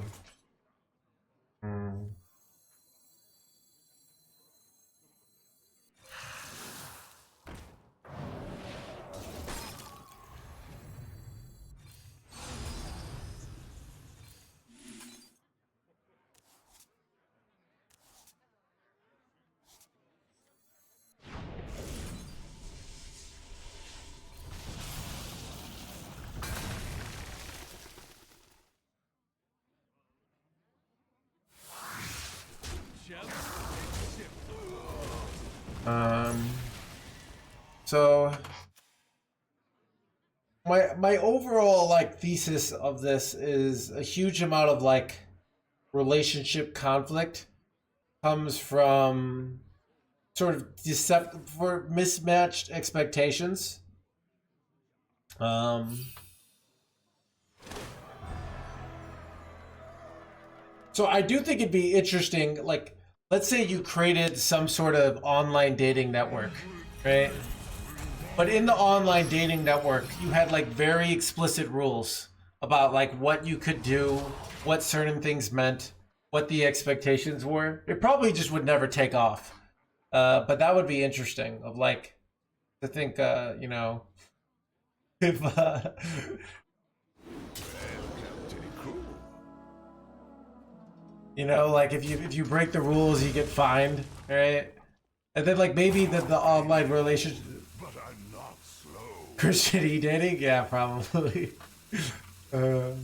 So my overall like thesis of this is a huge amount of like relationship conflict comes from sort of for mismatched expectations. So I do think it'd be interesting, like, let's say you created some sort of online dating network, right? But in the online dating network, you had like very explicit rules about like what you could do, what certain things meant, what the expectations were. It probably just would never take off. But that would be interesting of like to think, you know, if you know, like if you break the rules, you get fined, right? And then like maybe the online relationship. But I'm not slow. Christian dating? Yeah, probably. Believe.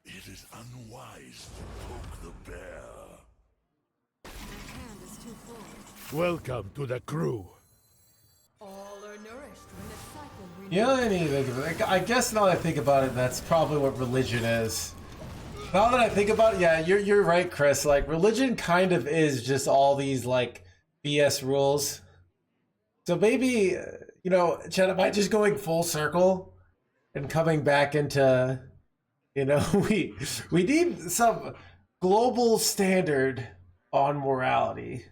It is unwise to poke the bear. My hand is too full. Welcome to the crew. All are nourished when the cycle renews. Yeah, I didn't even think of it. I guess now that I think about it, that's probably what religion is. Now that I think about it, yeah, you're right, Chris. Like religion kind of is just all these like BS rules. So maybe you know, Chad, am I just going full circle and coming back into, you know, we need some global standard on morality.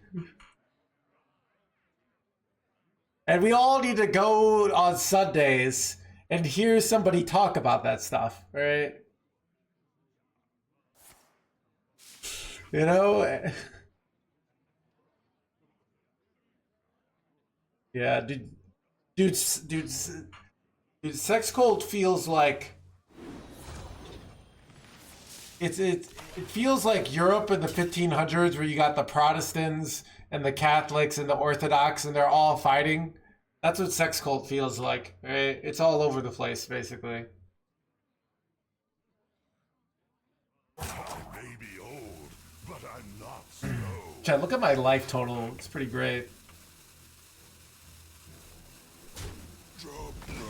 And we all need to go on Sundays and hear somebody talk about that stuff, right? You know? Yeah, dude, sex cult feels like it feels like Europe in the 1500s where you got the Protestants and the Catholics and the Orthodox and they're all fighting. That's what sex cult feels like, right? It's all over the place, basically. I may be old, but I'm not slow. Chad, look at my life total. It's pretty great. Drop the gun.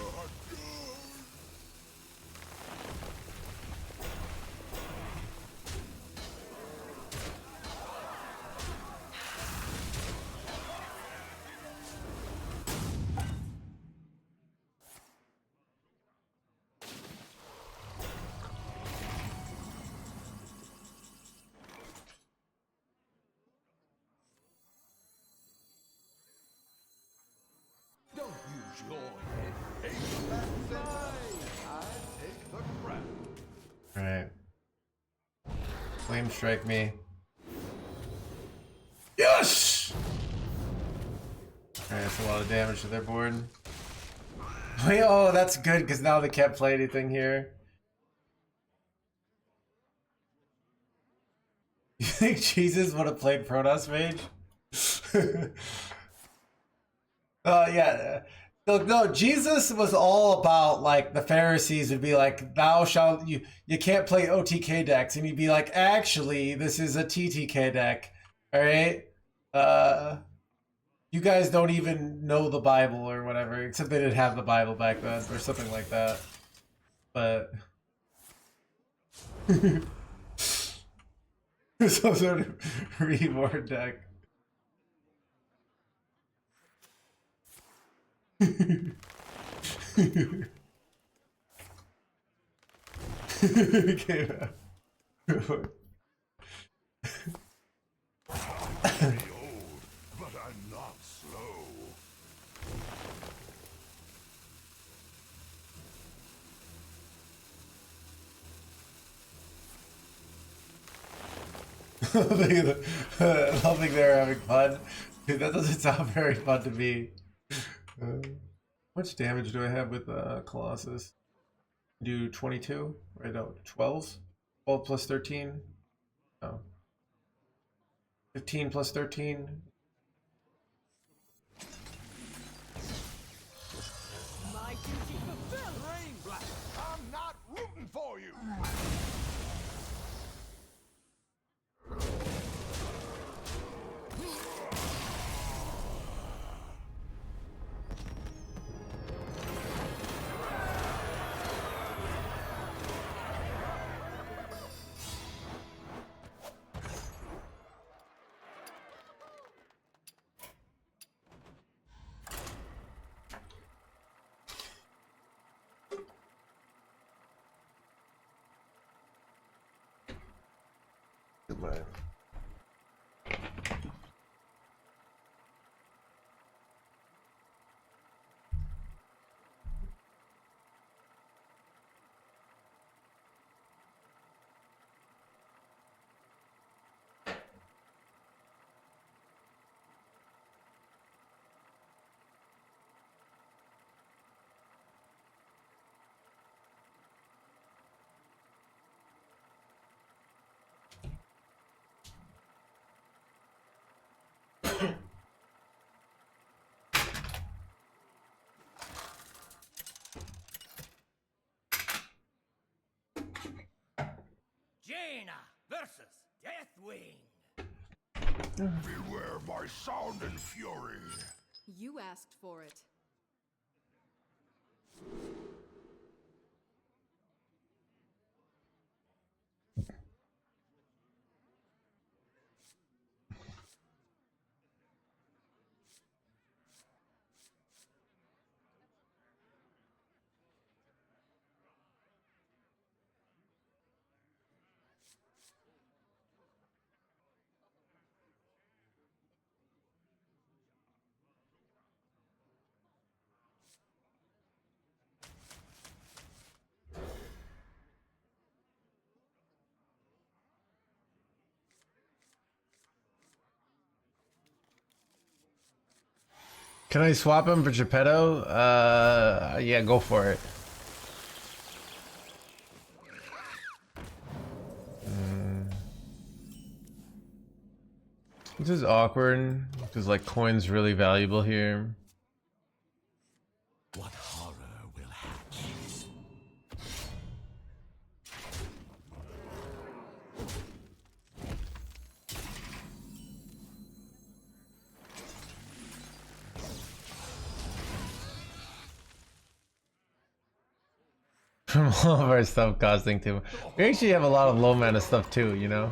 Alright. Flame strike me. Yes! Alright, that's a lot of damage to their board. Wait, oh, that's good because now they can't play anything here. You think Jesus would have played Protoss Mage? Yeah. No, Jesus was all about like the Pharisees would be like, "Thou shalt you can't play OTK decks," and he'd be like, "Actually, this is a TTK deck." All right. You guys don't even know the Bible or whatever, except they didn't have the Bible back then or something like that. But some sort of reward deck. Okay. Be old, but I'm not slow. Loving they're having fun. Dude, that doesn't sound very fun to me. How much damage do I have with Colossus? Do 22? Right, no, 12? 12 plus 13? No. 15 plus 13? My duty fulfilled. Rain Black, I'm not rooting for you. Goodbye. Jaina versus Deathwing. Beware my sound and fury. You asked for it. Can I swap him for Geppetto? Yeah, go for it. This is awkward because like coin's really valuable here. What horror will hatch? From all of our stuff costing too much. We actually have a lot of low mana stuff too, you know?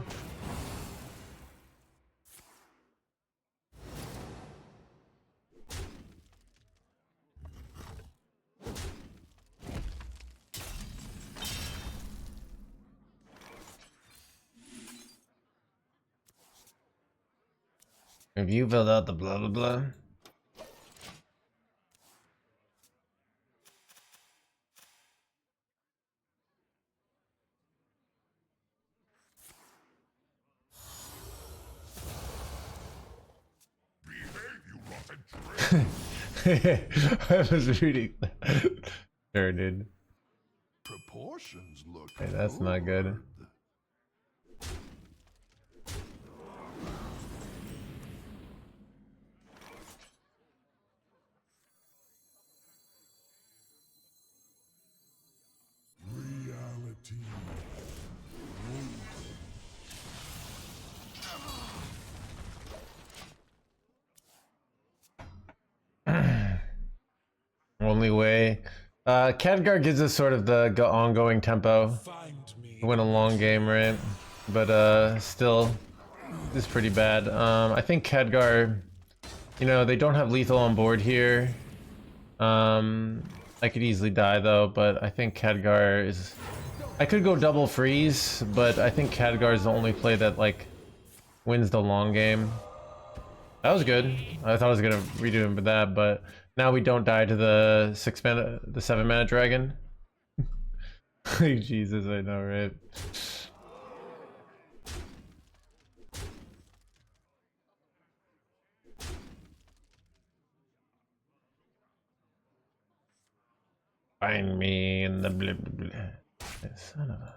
Have you filled out the blah blah blah? I was reading that. Sure, dude. Proportions look Hey, that's not good. Reality. Only way. Khadgar gives us sort of the ongoing tempo. Find me. Win a long game, right? But still, this is pretty bad. I think Khadgar, you know, they don't have lethal on board here. I could easily die though, but I think Khadgar is. I could go double freeze, but I think Khadgar is the only play that like wins the long game. That was good. I thought I was gonna redo him with that, but now we don't die to the 7 mana dragon. Jesus, I know, right? Find me in the blah, blah, blah. Son of a.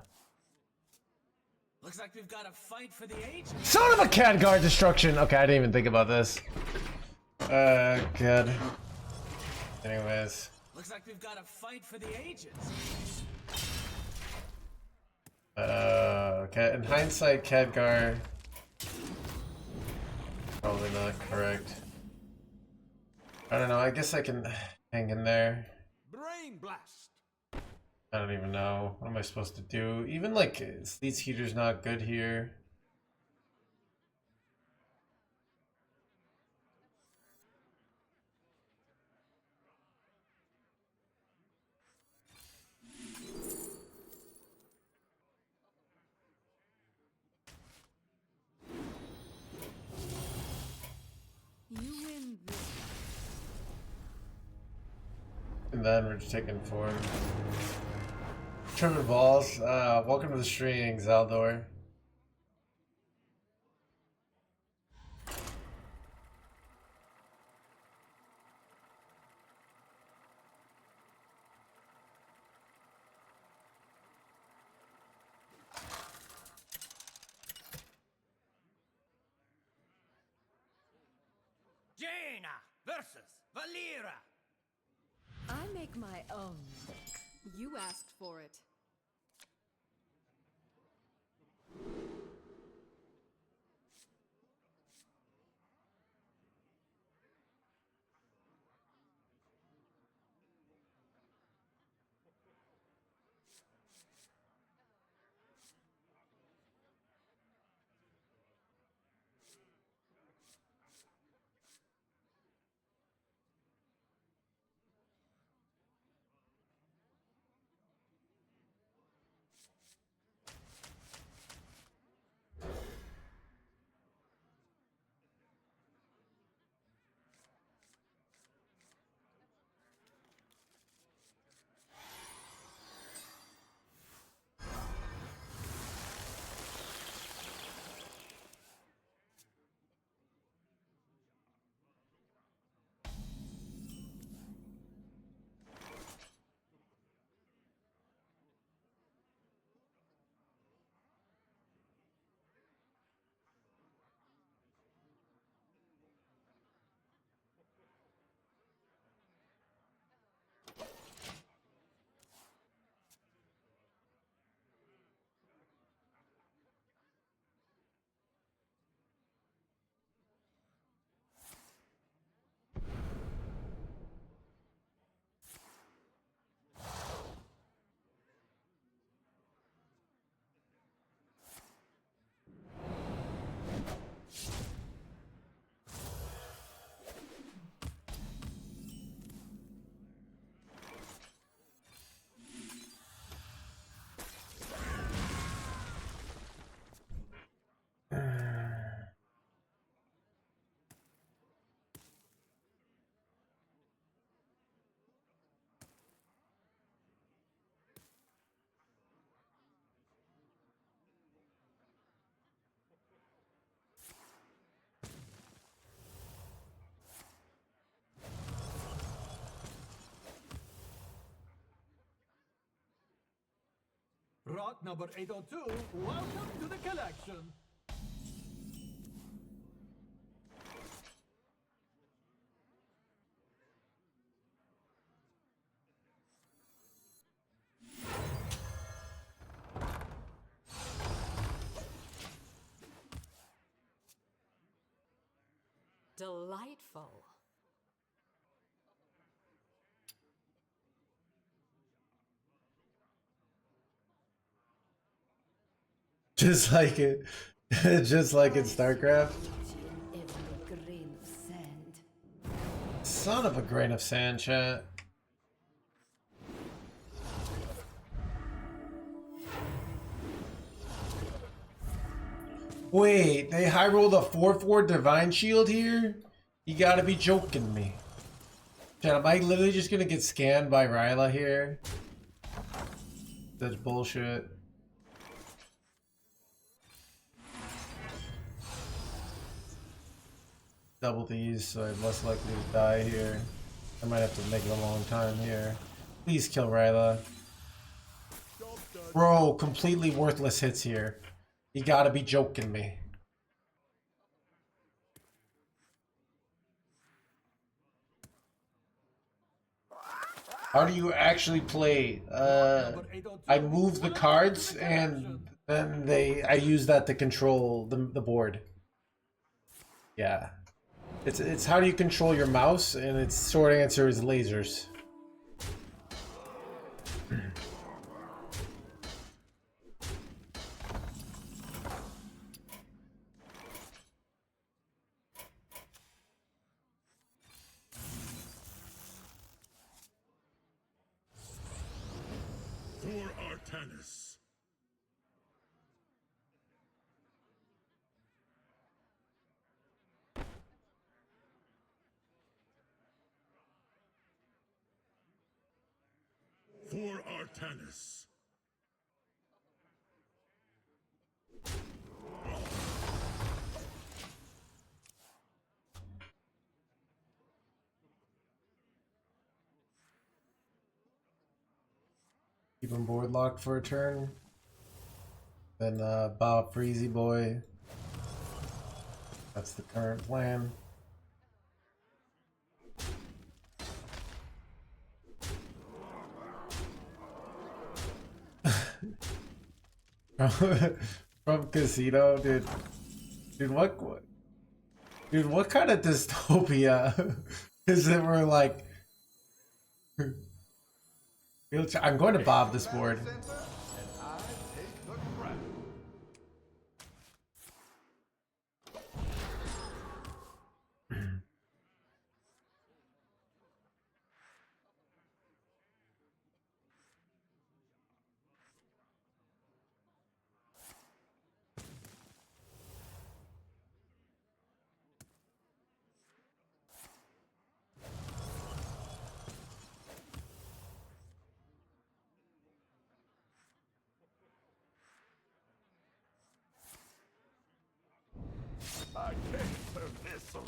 Looks like we've got a fight for the ages. Son of a Khadgar destruction! Okay, I didn't even think about this. Good. Anyways. Looks like we've got a fight for the ages. Okay, in hindsight, Khadgar. Probably not correct. I don't know, I guess I can hang in there. Brain blast. I don't even know. What am I supposed to do? Even like, Sleet's Heater's not good here. You win this. And then we're just taking form. Trimming balls. Welcome to the stream, Zaldor. Jaina versus Valera. I make my own. You asked for it. Rot number 802, welcome to the collection. Delightful. Just like it, just like in StarCraft. Every grain of sand. Son of a grain of sand, chat. Wait, they high rolled a 4/4 Divine Shield here? You gotta be joking me. Chat, am I literally just gonna get scanned by Ryla here? That's bullshit. Double these, so I'm less likely to die here. I might have to make it a long time here. Please kill Ryla. Bro, completely worthless hits here. You gotta be joking me. How do you actually play? I move the cards and then I use that to control the board. Yeah. It's how do you control your mouse, and its short answer is lasers. For Artanis. For Artanis. Keep him board locked for a turn. Then Bob Freezy Boy. That's the current plan. From Casino, dude. Dude, what kind of dystopia is it? We're like, I'm going to Bob this board. I can't turn this around.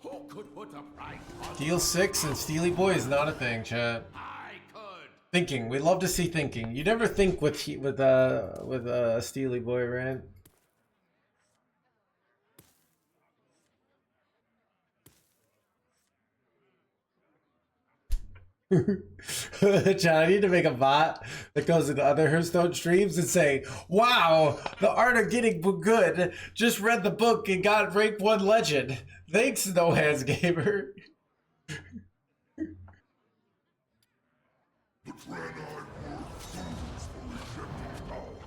Who could put a price on Deal 6 and Steely Boy is not a thing, chat. I could? Thinking, we love to see thinking. You never think with Steely Boy, right? John, I need to make a bot that goes into other Hearthstone streams and say, wow, the art of getting good. Just read the book and got rank 1 legend. Thanks, NoHandsGamer. The dread I work fools for rejecting power.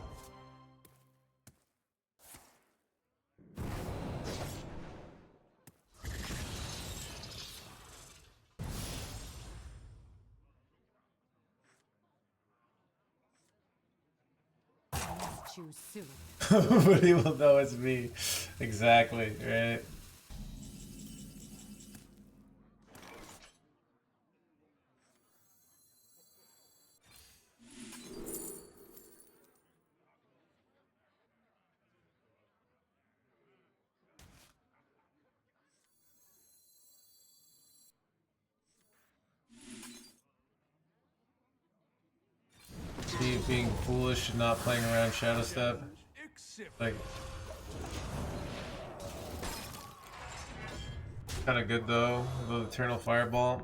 choose soon. But he will know it's me. Exactly, right? He being foolish and not playing around Shadow Step. Like, kind of good though. The Eternal Fireball.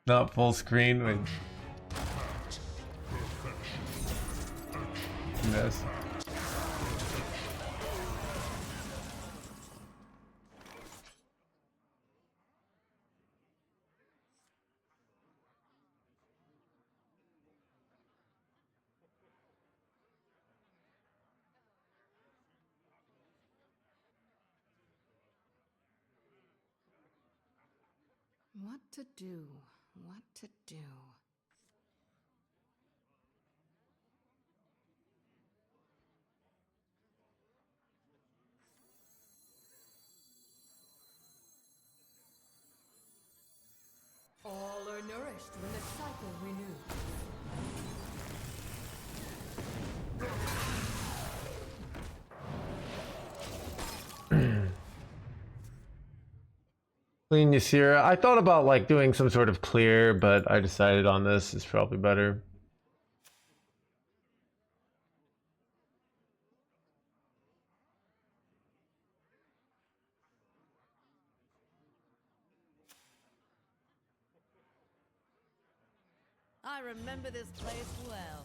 Not full screen. Wait. Yes. What to do? What to do? All are nourished when the cycle renews. Clean Ysira. I thought about like doing some sort of clear, but I decided on this is probably better. I remember this place well.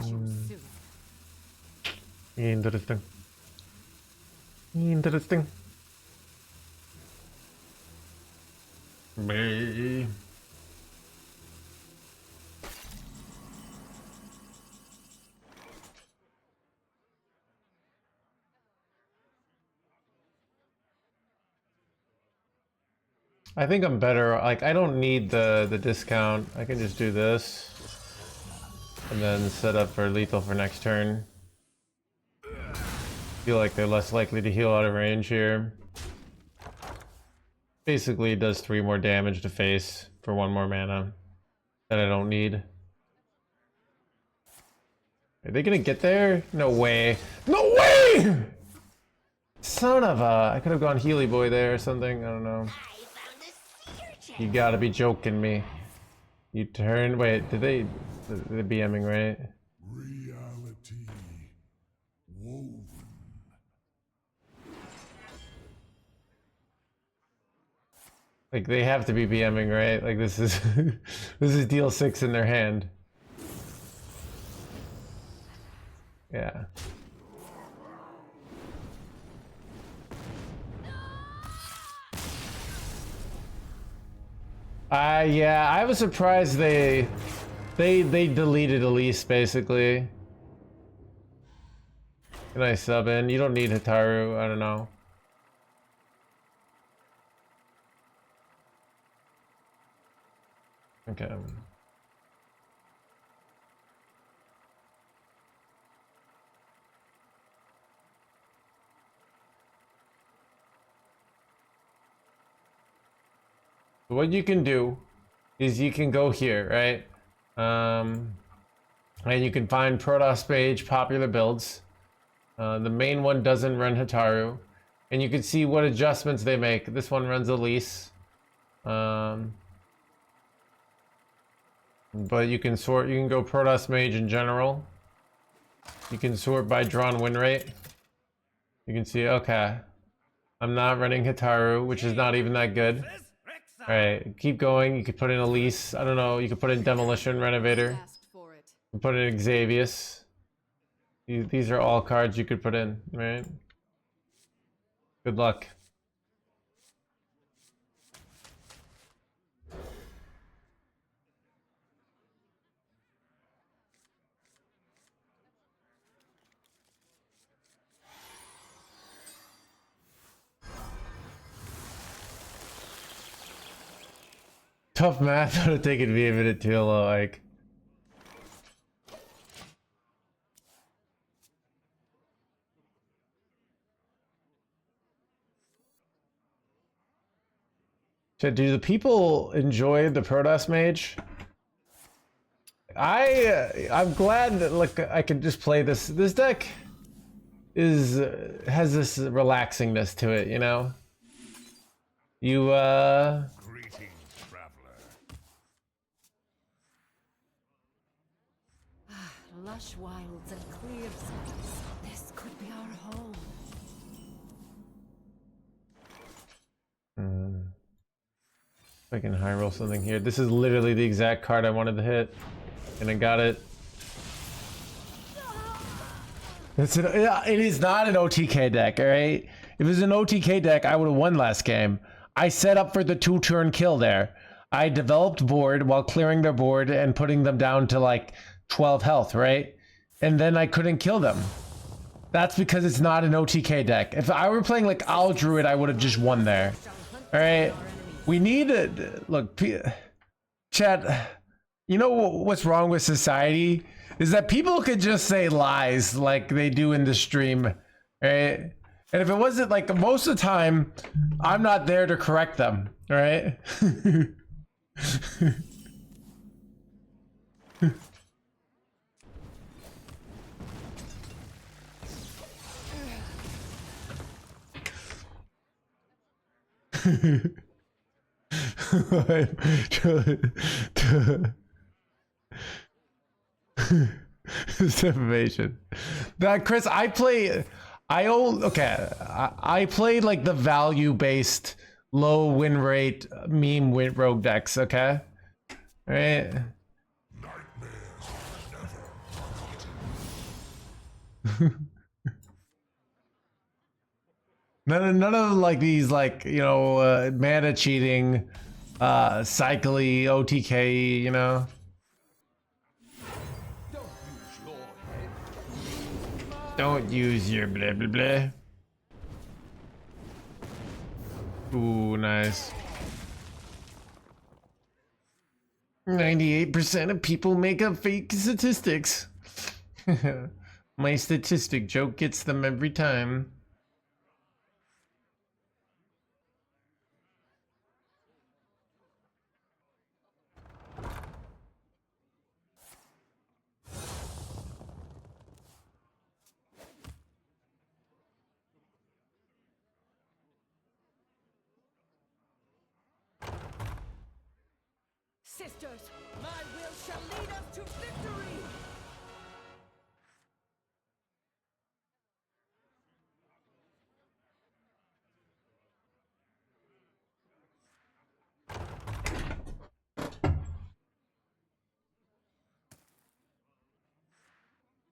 Choose soon. Interesting. Interesting. Me. I think I'm better. Like, I don't need the discount. I can just do this. And then set up for lethal for next turn. Feel like they're less likely to heal out of range here. Basically, it does 3 more damage to face for 1 more mana that I don't need. Are they gonna get there? No way. No way! Son of a... I could have gone Healy Boy there or something. I don't know. You gotta be joking me. You turn... Wait, did they... They're BMing, right? Reality woven. Like, they have to be BMing, right? Like, this is... this is deal 6 in their hand. Yeah. Yeah, I was surprised they deleted Elise, basically. Can I sub in? You don't need Hitaru, I don't know. Okay. What you can do is you can go here, right? And you can find Protoss Mage popular builds. The main one doesn't run Hitaru. And you can see what adjustments they make. This one runs Elise. But you can sort, you can go Protoss Mage in general. You can sort by drawn win rate. You can see, okay. I'm not running Hitaru, which is not even that good. Alright, keep going. You could put in Elise. I don't know. You could put in Demolition Renovator. Asked for it. You put in Xavius. These are all cards you could put in, right? Good luck. Tough math, but it'd take it be a minute too low, like. So do the people enjoy the Protoss Mage? I'm glad that look I can just play this. This deck has this relaxingness to it, you know. You Greetings, traveler. Lush wilds and clear skies. This could be our home. I can high roll something here. This is literally the exact card I wanted to hit, and I got it. It is not an OTK deck, all right? If it was an OTK deck, I would have won last game. I set up for the 2-turn kill there. I developed board while clearing their board and putting them down to like 12 health, right? And then I couldn't kill them. That's because it's not an OTK deck. If I were playing like Owl Druid, I would have just won there. All right? We need it. Look, chat, you know what's wrong with society? Is that people could just say lies like they do in the stream, right? And if it wasn't like most of the time, I'm not there to correct them, right? This information. That Chris, I played like the value-based low win rate meme win rogue decks, okay? All right. None of like these like, you know, mana cheating, cycly, OTK, you know. Don't use your blah blah blah. Ooh, nice. 98% of people make up fake statistics. My statistic joke gets them every time. Sisters, my will shall lead us to victory!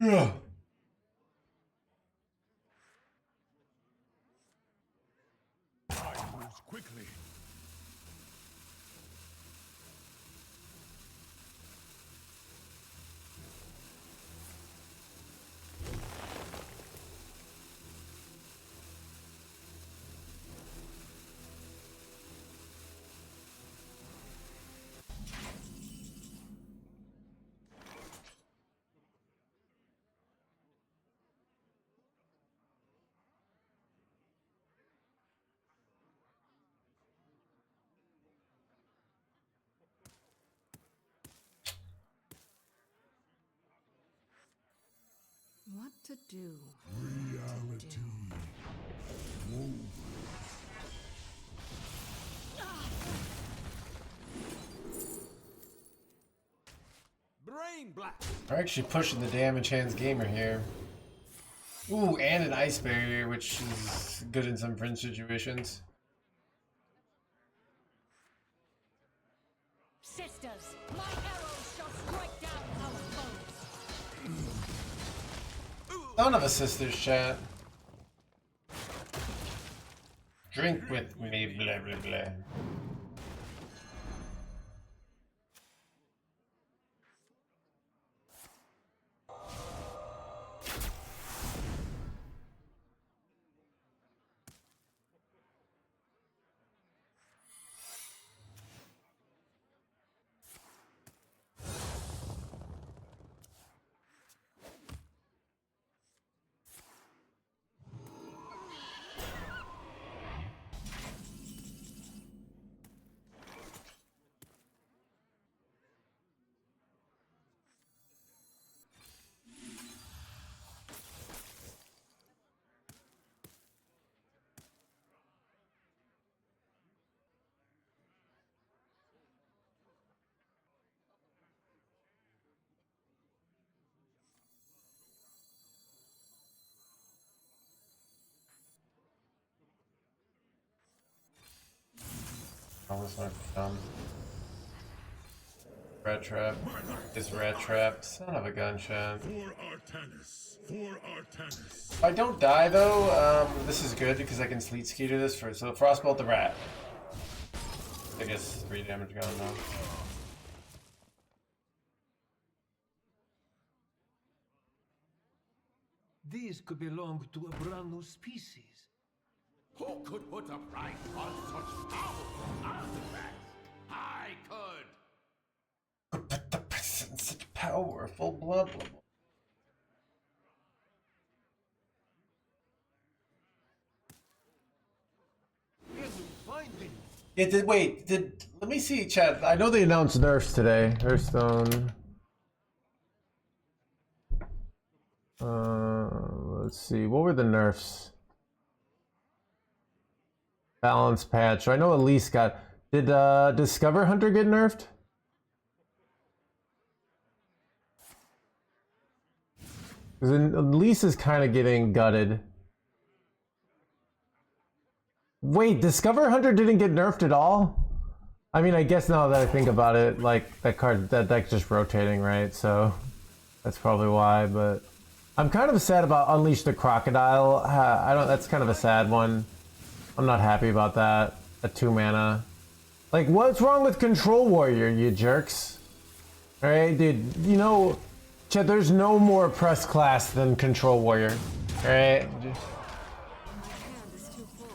Yeah. Time moves quickly. What to do? Reality. Brain blast. We're actually pushing the NoHandsGamer here. Ooh, and an ice barrier, which is good in some fringe situations. Sisters, my arrows shall strike down our foes. Son of a sisters, chat. Drink with me, blah blah blah. Almost went dumb. Rat trap. Is rat trap. Son of a gun, chat. For Artanis. For Artanis. If I don't die though, this is good because I can sleet skeeter this for so frostbolt the rat. I guess 3 damage gone now. These could belong to a brand new species. Who could put a price on such powerful artifacts? I could. But the person's such powerful, blah blah blah. Can we find him? Yeah, let me see, chat. I know They announced nerfs today. Hearthstone. Let's see. What were the nerfs? Balance patch. So I know Elise got. Did Discover Hunter get nerfed? Because Elise is kind of getting gutted. Wait, Discover Hunter didn't get nerfed at all? I mean, I guess now that I think about it, like that card, that deck's just rotating, right? So that's probably why. But I'm kind of sad about Unleash the Crocodile. I don't. That's kind of a sad one. I'm not happy about that. A 2 mana. Like, what's wrong with Control Warrior, you jerks? All right, dude. You know, Chet, there's no more oppressed class than Control Warrior. All right. My hand is too full.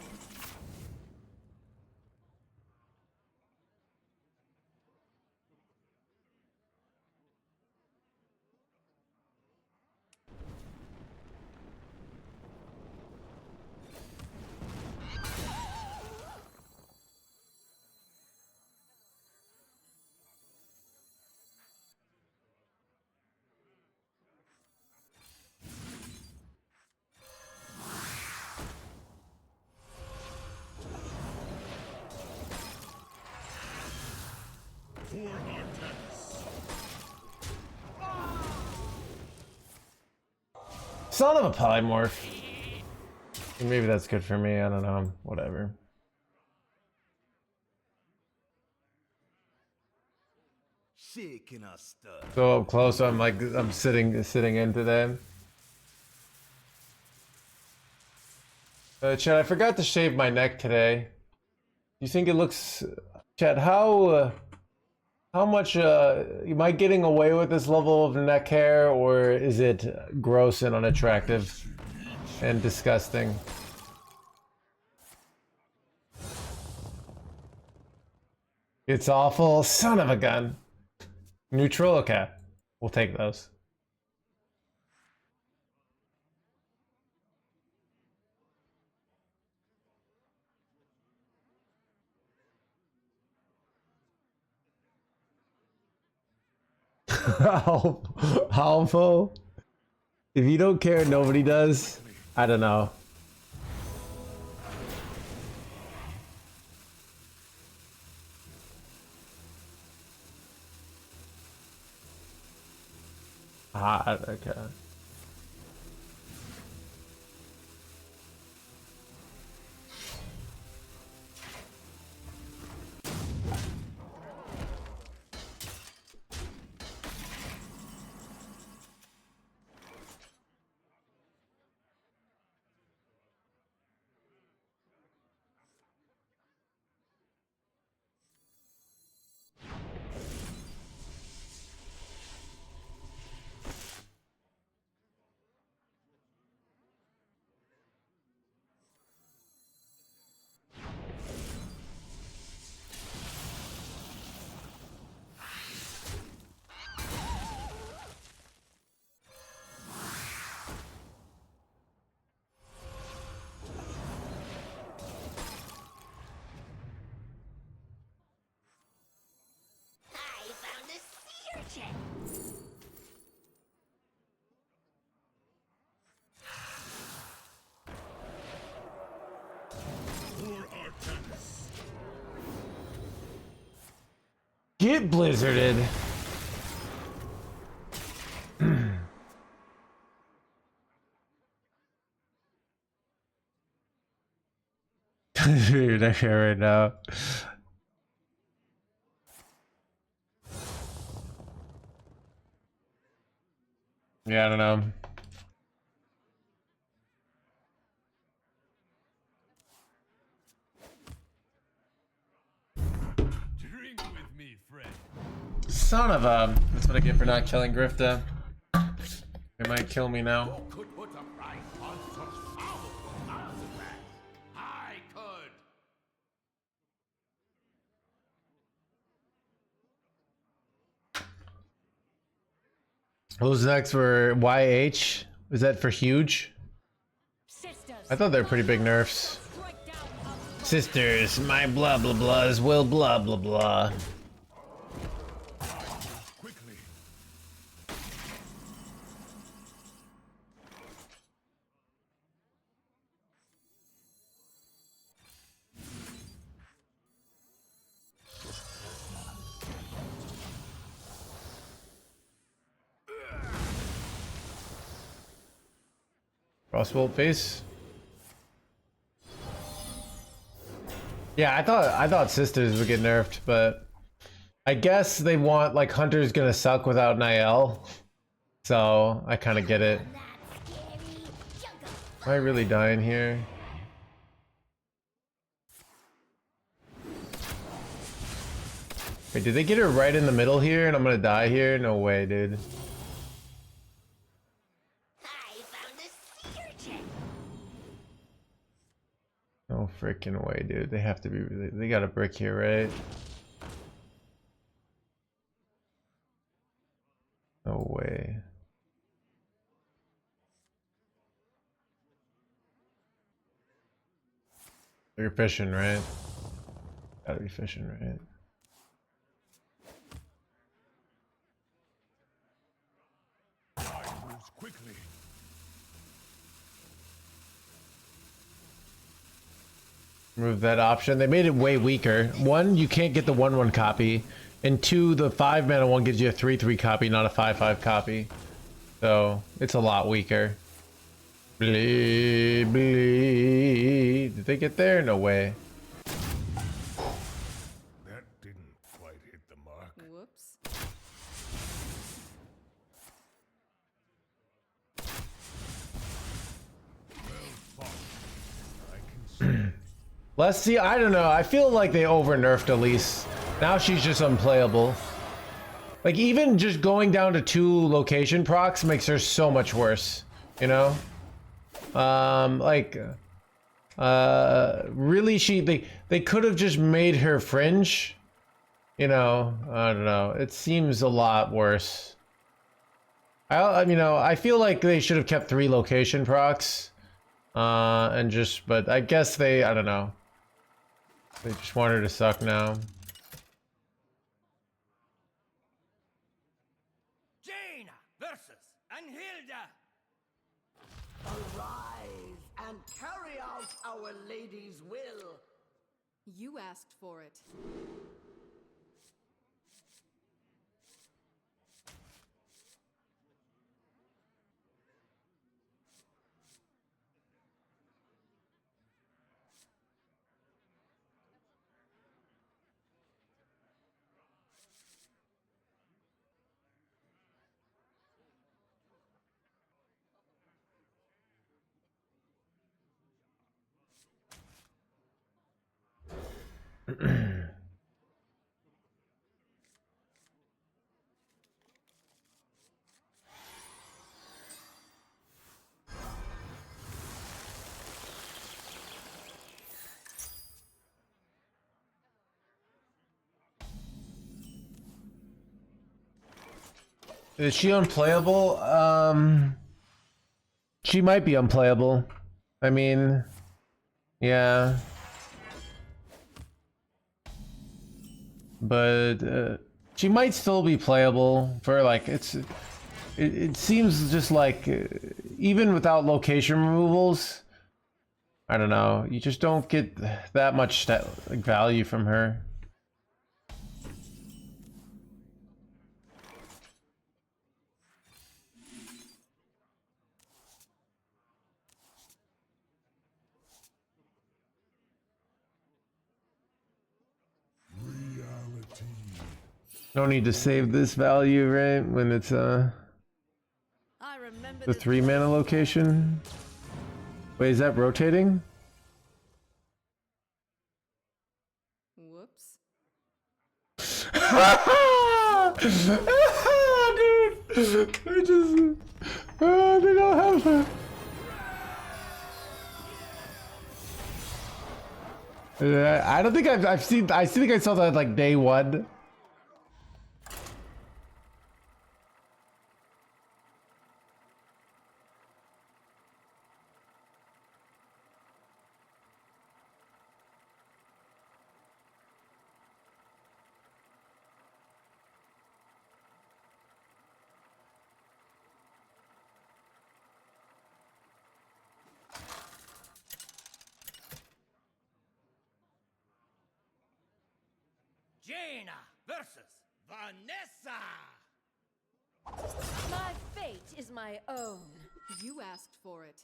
For Artanis. Son of a polymorph. Maybe that's good for me. I don't know. Whatever. Shaking us stuff. So up close, I'm sitting in today. Chad, I forgot to shave my neck today. You think it looks, Chad? How much am I getting away with this level of neck hair, or is it gross and unattractive and disgusting? It's awful. Son of a gun. Neutral? Okay. We'll take those. Helpful? If you don't care, nobody does. I don't know. Okay. Get blizzarded. Dude, I care right now. Yeah, I don't know. Drink with me, friend. Son of a... That's what I get for not killing Grifta. They might kill me now. Who could put a price on such powerful artifacts? I could. Those next were YH. Was that for huge? Sisters, I thought they were pretty big nerfs. strike down our Sisters, my blah blah blahs will blah blah blah. Quickly. Crossbolt face. Yeah, I thought sisters would get nerfed, but I guess they want like Hunter's gonna suck without Niall. So I kinda get it. Am I really dying here? Wait, did they get her right in the middle here and I'm gonna die here? No way, dude. No freaking way, dude. They have to be really, they got a brick here, right? No way. You're fishing, right? Gotta be fishing, right? I moves quickly. Remove that option. They made it way weaker. One, you can't get the 1/1 copy. And two, the 5 mana one gives you a 3/3 copy, not a 5/5 copy. So it's a lot weaker. Bleed, bleed. Did they get there? No way. That didn't quite hit the mark. Whoops. I can see. Let's see. I don't know. I feel like they over nerfed Elise. Now she's just unplayable. Like even just going down to 2 location procs makes her so much worse. You know? Really they could have just made her fringe. You know, I don't know. It seems a lot worse. I feel like they should have kept 3 location procs. But I guess I don't know. They just want her to suck now. Jaina versus Anhilda. Arise and carry out our lady's will. You asked for it. Is she unplayable? She might be unplayable. I mean, yeah. But she might still be playable for like it seems just like even without location removals, I don't know, you just don't get that much value from her. No need to save this value, right? When it's I remember the this 3 mana location. Wait, is that rotating? Whoops. Dude, I just they don't have that. I don't think I've seen. I think I saw that like day one. Jaina versus Vanessa. My fate is my own. You asked for it.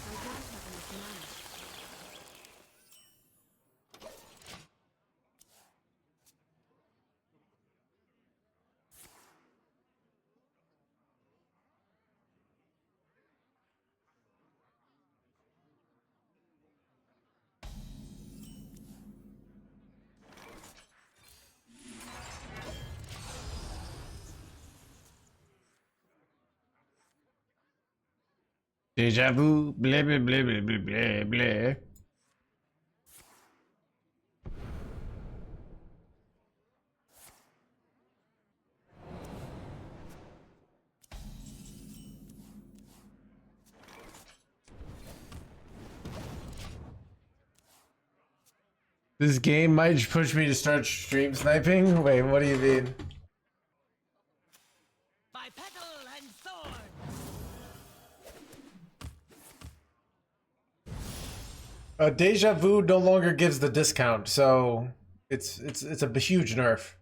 I don't have enough mana. Deja vu, blah blah blah blah blah blah blah. This game might push me to start stream sniping. Wait, what do you mean? By petal and sword. Deja vu no longer gives the discount, so it's a huge nerf.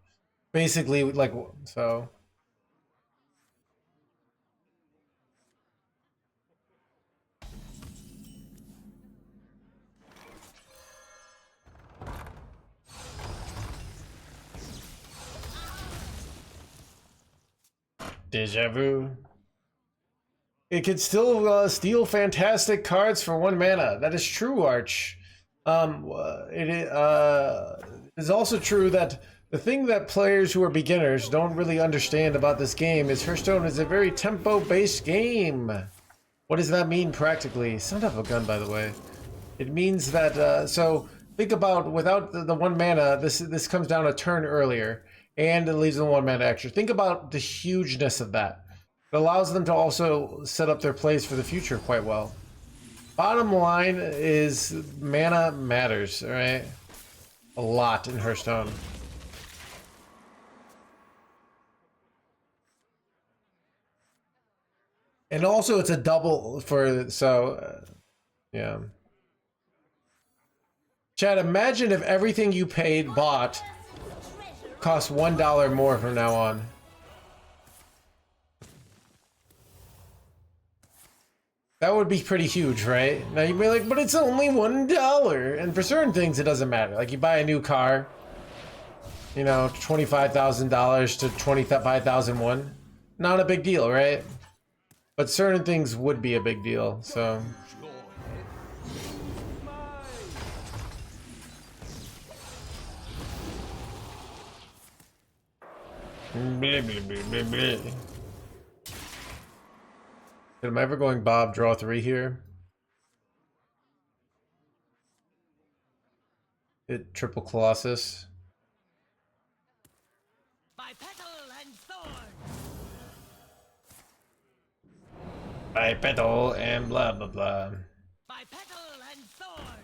Basically, like so. Deja vu. It can still steal fantastic cards for 1 mana. That is true, Arch. It is also true that the thing that players who are beginners don't really understand about this game is Hearthstone is a very tempo-based game. What does that mean practically? Son of a gun, by the way. It means that, so think about without the 1 mana, this comes down a turn earlier, and it leaves them 1 mana extra. Think about the hugeness of that. It allows them to also set up their plays for the future quite well. Bottom line is mana matters, all right? A lot in Hearthstone. And also it's a double for, so, yeah. Chad, imagine if everything you bought costs $1 more from now on. That would be pretty huge, right? Now you'd be like, but it's only $1. And for certain things, it doesn't matter. Like you buy a new car, you know, $25,000 to $25,001. Not a big deal, right? But certain things would be a big deal, so. Blah, blah, blah, blah, blah. Am I ever going Bob draw 3 here? Hit triple Colossus. By petal and sword. Bipedal and blah blah blah. By petal and sword.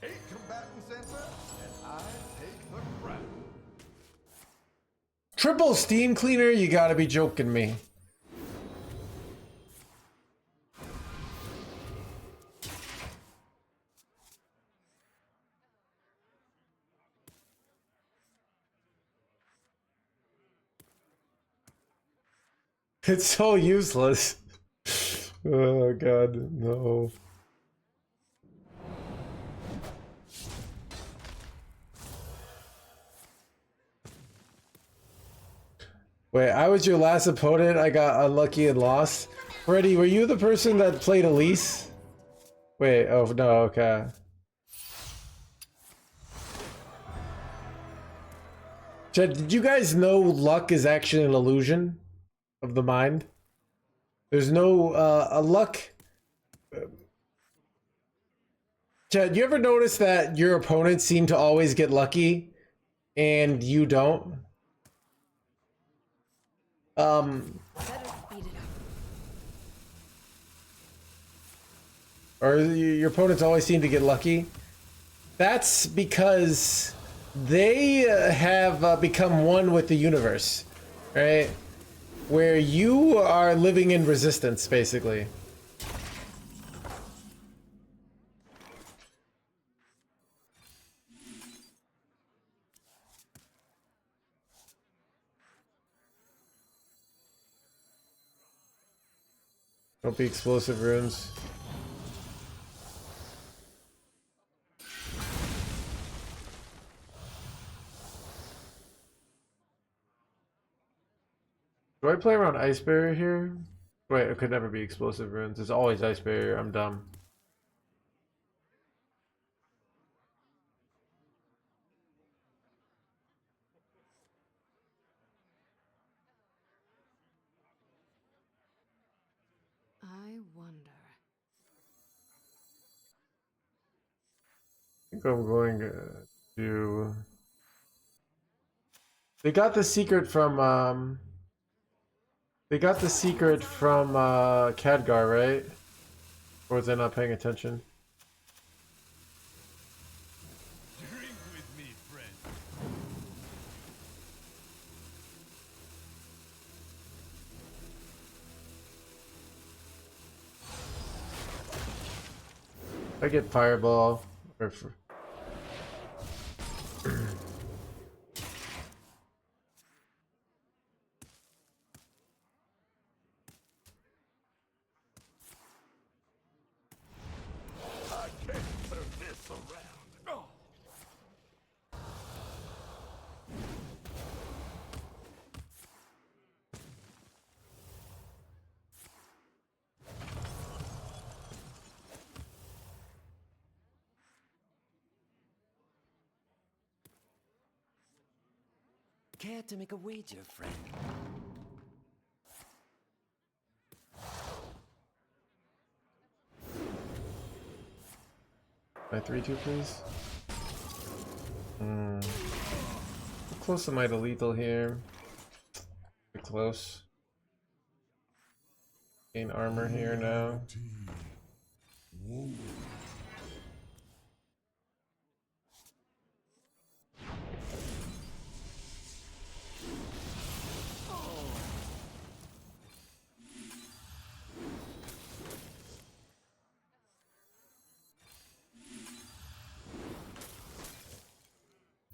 Eight combatants enter, and I take the crown. Triple steam cleaner? You gotta be joking me. It's so useless. Oh god, no. Wait, I was your last opponent. I got unlucky and lost. Freddy, were you the person that played Elise? Wait, oh no, okay. Chad, did you guys know luck is actually an illusion of the mind? There's no a luck. Chad, you ever notice that your opponents seem to always get lucky and you don't? Better speed it up. Or your opponents always seem to get lucky? That's because they have become one with the universe, right? Where you are living in resistance, basically. Don't be explosive runes. Do I play around Ice Barrier here? Wait, it could never be explosive runes. It's always Ice Barrier. I'm dumb. I wonder. I think I'm going to do... They got the secret from, They got the secret from, Khadgar, right? Or was I not paying attention? Drink with me, friend. I get Fireball. Or I can't turn this around. Oh. Care to make a wager, friend? My 3-2, please. How close am I to lethal here? Pretty close. Gain armor here now.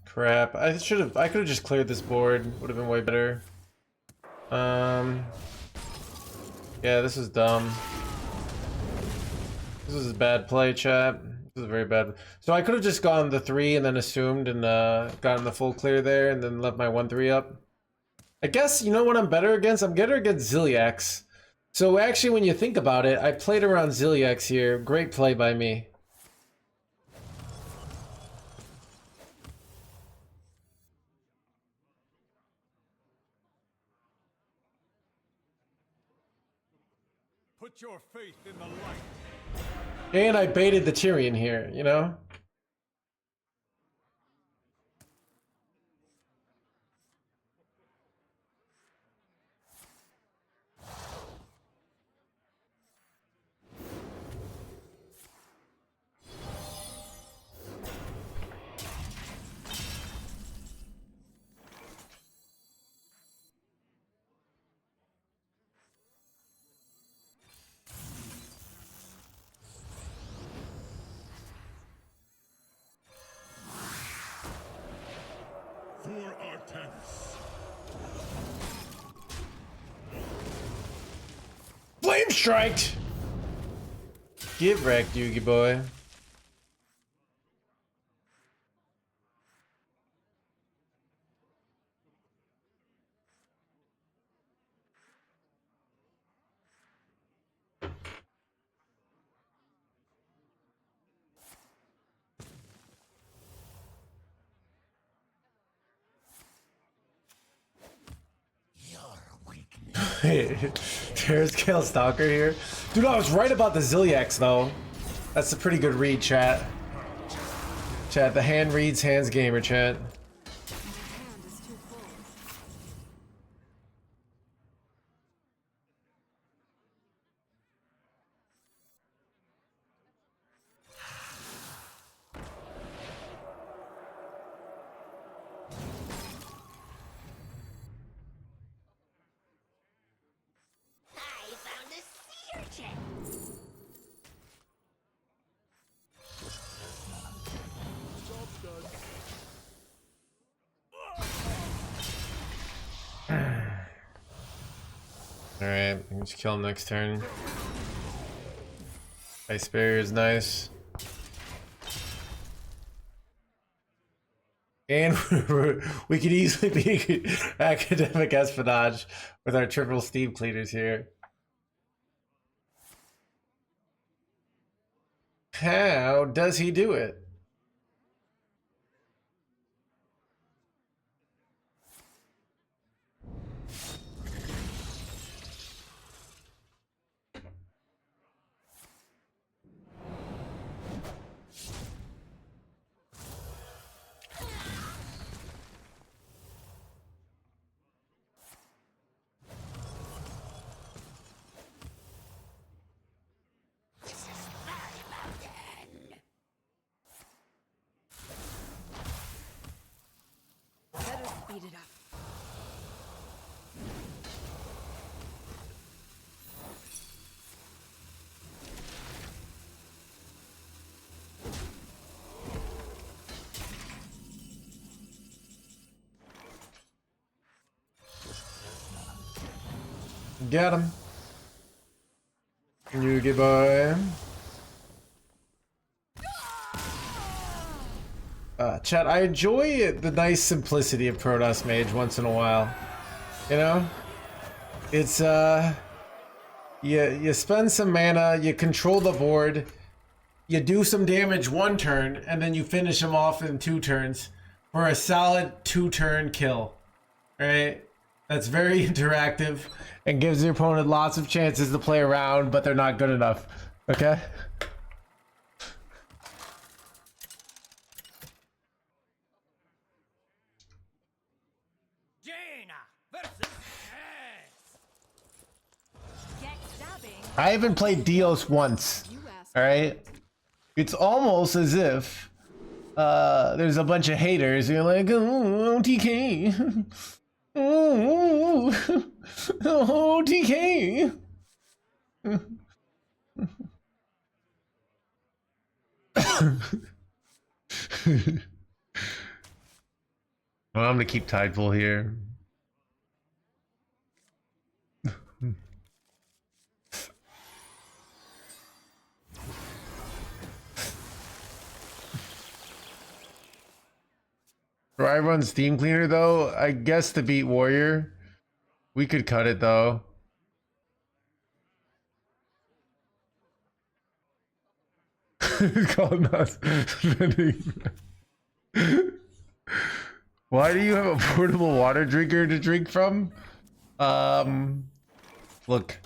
Crap, I could have just cleared this board. Would have been way better. Yeah, this is dumb. This is a bad play, chat. This is very bad. So I could have just gone the 3 and then assumed and gotten the full clear there and then left my 1-3 up. I guess, you know what I'm better against? I'm better against Ziliax. So actually, when you think about it, I played around Zilliax here. Great play by me. Put your faith in the light. And I baited the Tyrion here, you know? For Artanis. Flame striked! Get wrecked, Yugi boy. There's Kale Stalker here. Dude, I was right about the Zilliax though. That's a pretty good read, chat. Chat, the hand reads HandsGamer, chat. My hand is too full. I found a sea urchin. Alright, just kill him next turn. Ice Barrier is nice. And we could easily be academic espionage with our triple steam cleaners here. How does he do it? Better speed it up. Got him. Yugi boy. Chat, I enjoy the nice simplicity of Protoss Mage once in a while. You know? It's, you spend some mana, you control the board, you do some damage one turn, and then you finish them off in 2 turns for a solid 2-turn kill. Right? That's very interactive and gives your opponent lots of chances to play around, but they're not good enough. Okay? Jaina versus Get stabbing. I haven't played Dios once. You asked. Alright? It's almost as if there's a bunch of haters. You're like, oh, TK. Oh, oh, TK. Well, I'm gonna keep Tideful here. Do I run Steam Cleaner though? I guess to beat Warrior. We could cut it though. Called not spending. Why do you have a portable water drinker to drink from? Look,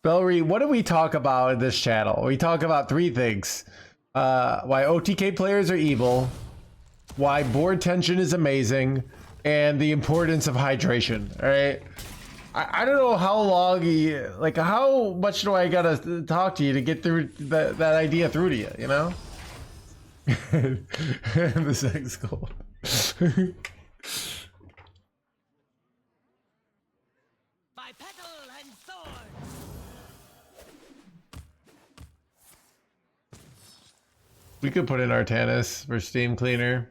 Bellry, what do we talk about in this channel? We talk about three things. Why OTK players are evil, why board tension is amazing, and the importance of hydration, all right? I don't know how long, like how much do I gotta talk to you to get through that idea through to you, you know? The sex goal. By petal and sword. We could put in Artanis for steam cleaner.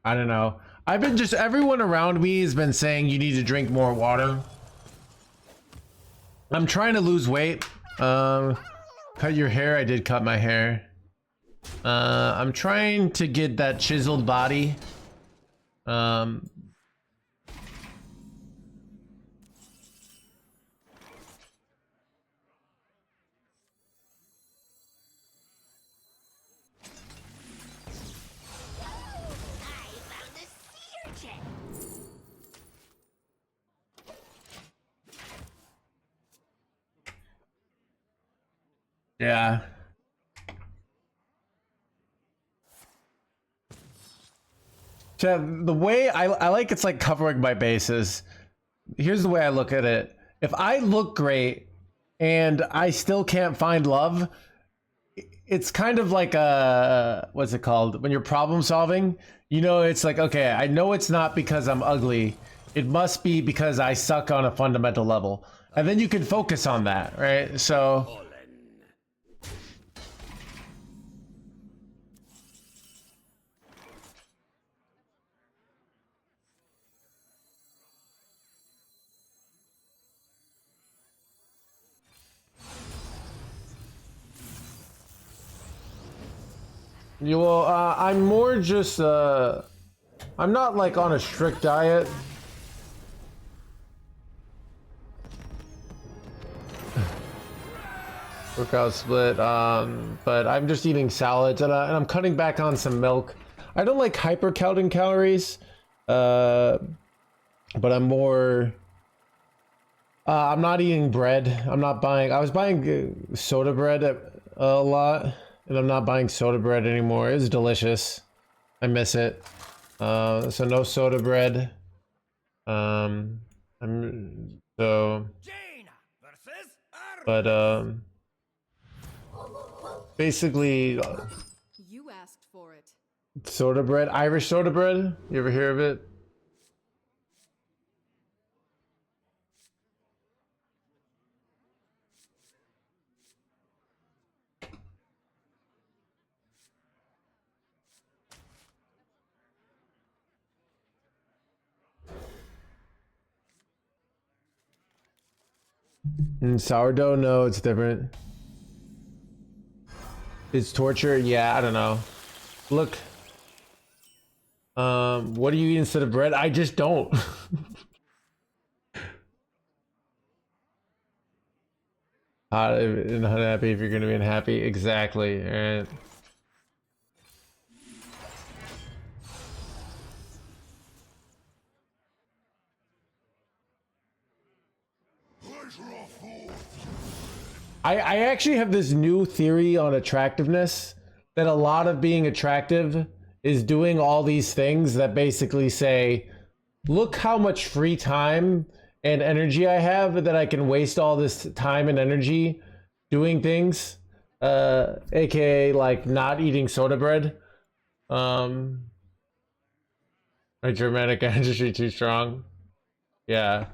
I don't know. I've been just, everyone around me has been saying you need to drink more water. I'm trying to lose weight. Cut your hair. I did cut my hair. I'm trying to get that chiseled body. Yeah. So the way I like it's like covering my bases. Here's the way I look at it. If I look great and I still can't find love, it's kind of like a, what's it called? When you're problem solving, you know, it's like, okay, I know it's not because I'm ugly. It must be because I suck on a fundamental level. And then you can focus on that, right? So you will, I'm more just, I'm not like on a strict diet. Workout split, but I'm just eating salads and I'm cutting back on some milk. I don't like hyper counting calories, but I'm more, I'm not eating bread. I'm not buying, I was buying soda bread a lot, and I'm not buying soda bread anymore. It's delicious. I miss it. So no soda bread. I'm so, but basically You asked for it. soda bread, Irish soda bread. You ever hear of it? And sourdough, no, it's different. It's torture. Yeah, I don't know. Look, what do you eat instead of bread? I just don't. Hot and unhappy if you're gonna be unhappy. Exactly. And I actually have this new theory on attractiveness, that a lot of being attractive is doing all these things that basically say, look how much free time and energy I have, that I can waste all this time and energy doing things, aka like not eating soda bread. My dramatic energy too strong. Yeah.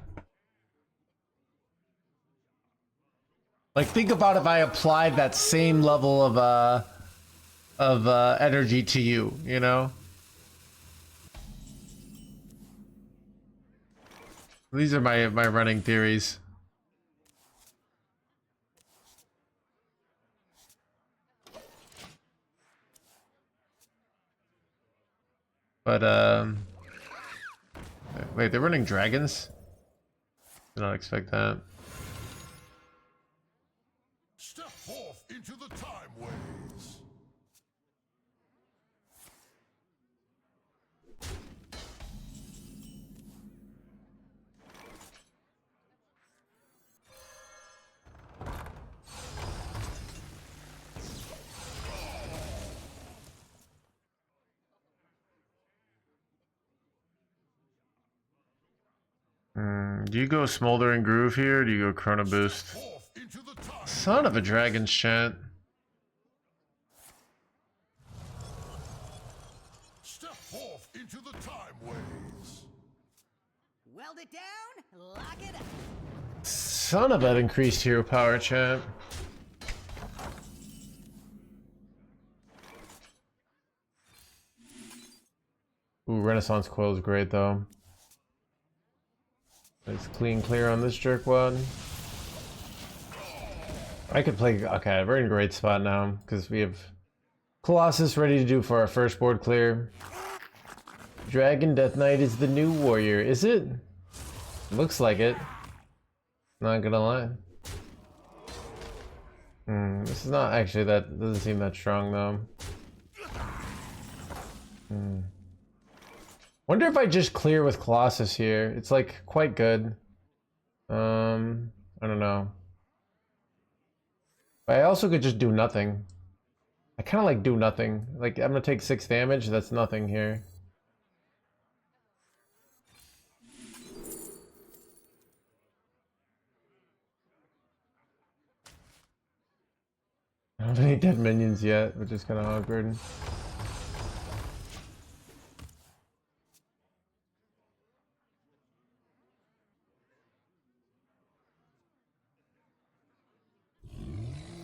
Like, think about if I applied that same level of energy to you, you know? These are my running theories. But wait, they're running dragons? Did not expect that. Step forth into the Timeways. Do you go Smoldering Groove here, or do you go Chrono Boost? Forth into the Timeways. Son of a dragon's chant. Step forth into the Timeways. Weld it down, lock it up. Son of an increased hero power chant. Ooh, Renaissance Coil is great though. It's clean clear on this jerkwad. I could play. Okay, we're in a great spot now because we have Colossus ready to do for our first board clear. Dragon Death Knight is the new warrior, is it? Looks like it. Not gonna lie. This is not actually that. Doesn't seem that strong though. Wonder if I just clear with Colossus here. It's like quite good. I don't know. But I also could just do nothing. I kind of like do nothing. Like I'm gonna take 6 damage. That's nothing here. I don't have any dead minions yet, which is kind of awkward.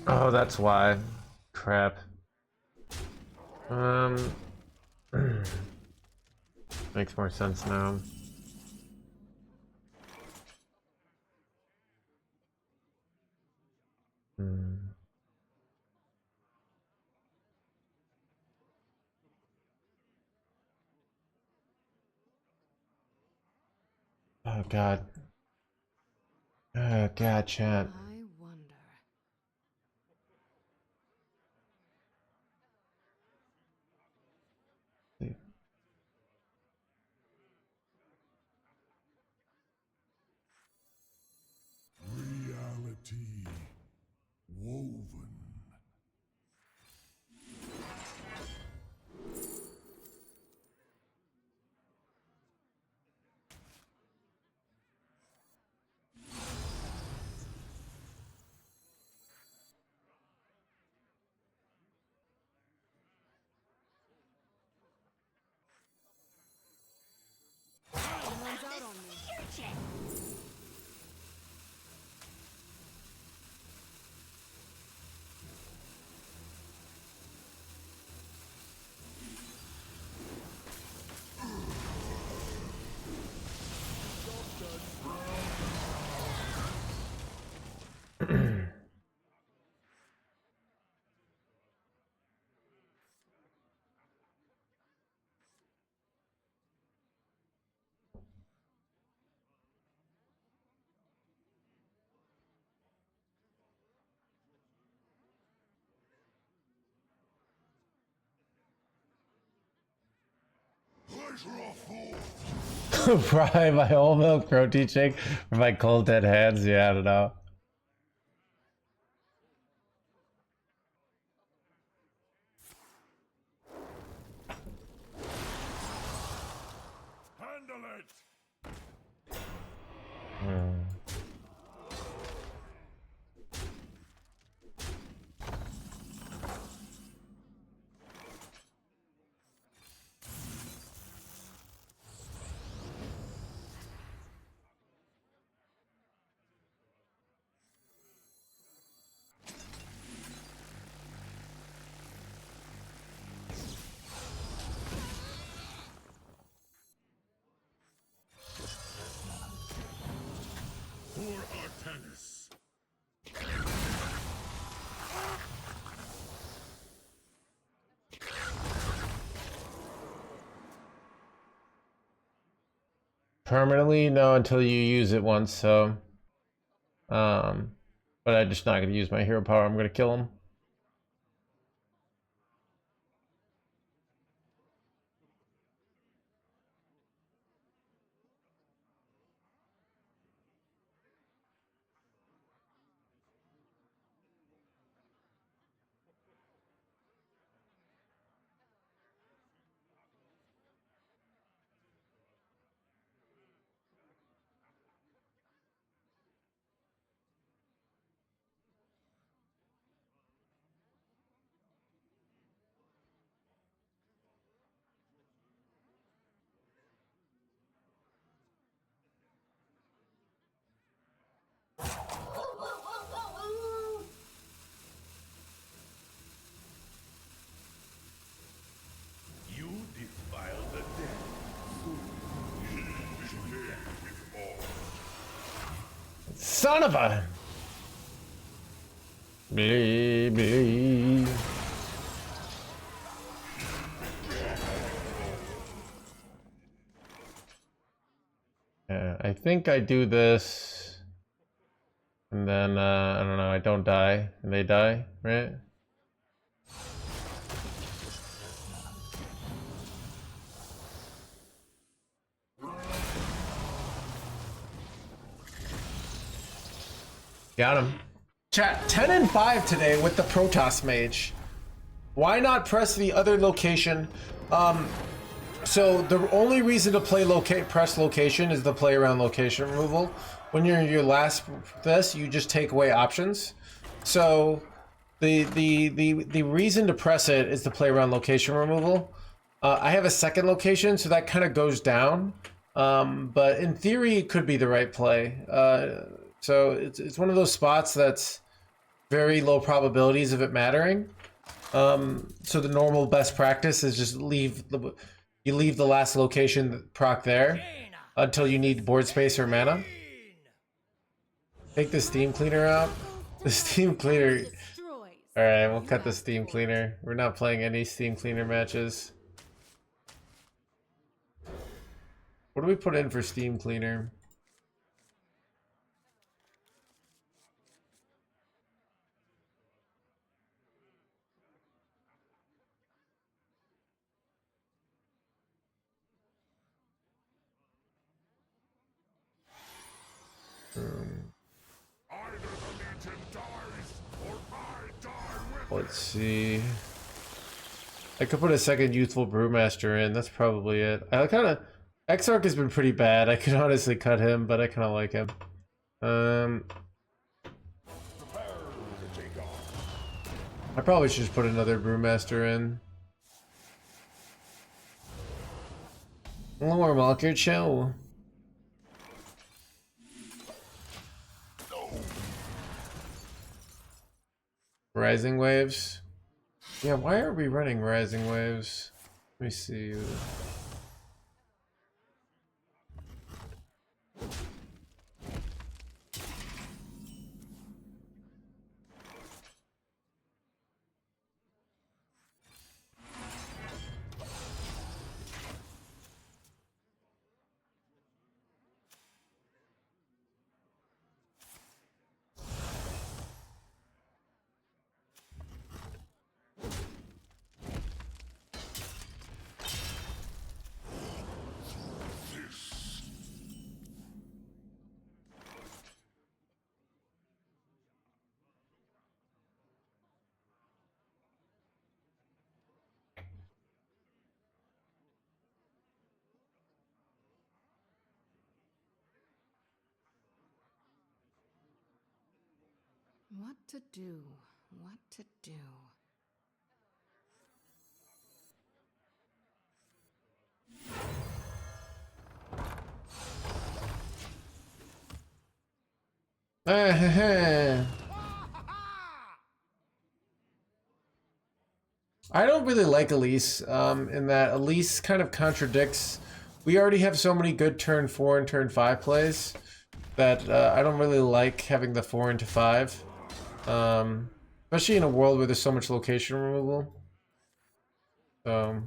Oh, that's why. Crap. Makes more sense now. Oh god. Oh god, chat. I wonder. Reality woven. Someone's out on me. Fry my whole milk protein shake for my cold dead hands. Yeah, I don't know. Handle it. For Artanis. Permanently? No, until you use it once, so... But I'm just not going to use my hero power. I'm going to kill him. You defile the dead. He should end with all. Son of a... Baby. Yeah, I think I do this. And then, I don't know, I don't die. And they die, right? Got him. Chat, 10 and 5 today with the Protoss Mage. Why not press the other location? So the only reason to play press location is the play around location removal. When you're in your last this, you just take away options. So the reason to press it is to play around location removal. I have a second location, so that kind of goes down. But in theory, it could be the right play. So it's one of those spots that's very low probabilities of it mattering. So the normal best practice is just leave the last location proc there until you need board space or mana. Take the steam cleaner out. The steam cleaner. All right, we'll cut the steam cleaner. We're not playing any steam cleaner matches. What do we put in for steam cleaner? Let's see. I could put a second youthful brewmaster in. That's probably it. I kind of Exarch has been pretty bad. I could honestly cut him, but I kind of like him. I probably should just put another brewmaster in. Lore Walker, chill. Rising Waves. Yeah, why are we running Rising Waves? Let me see. What to do? What to do? I don't really like Elise, in that Elise kind of contradicts. We already have so many good turn 4 and turn 5 plays. that I don't really like having the 4 into 5. Especially in a world where there's so much location removal. So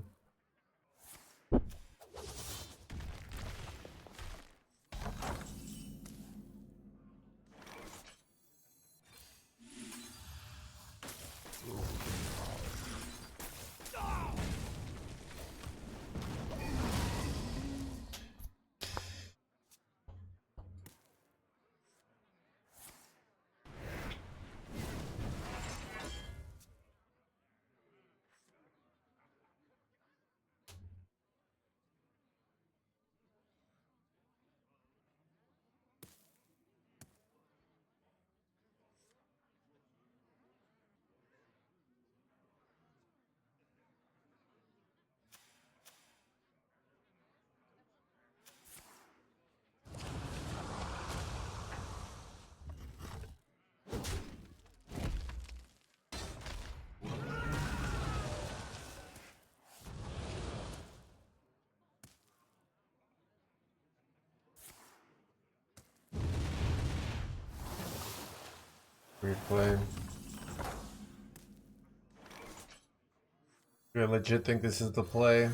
weird play. I legit think this is the play.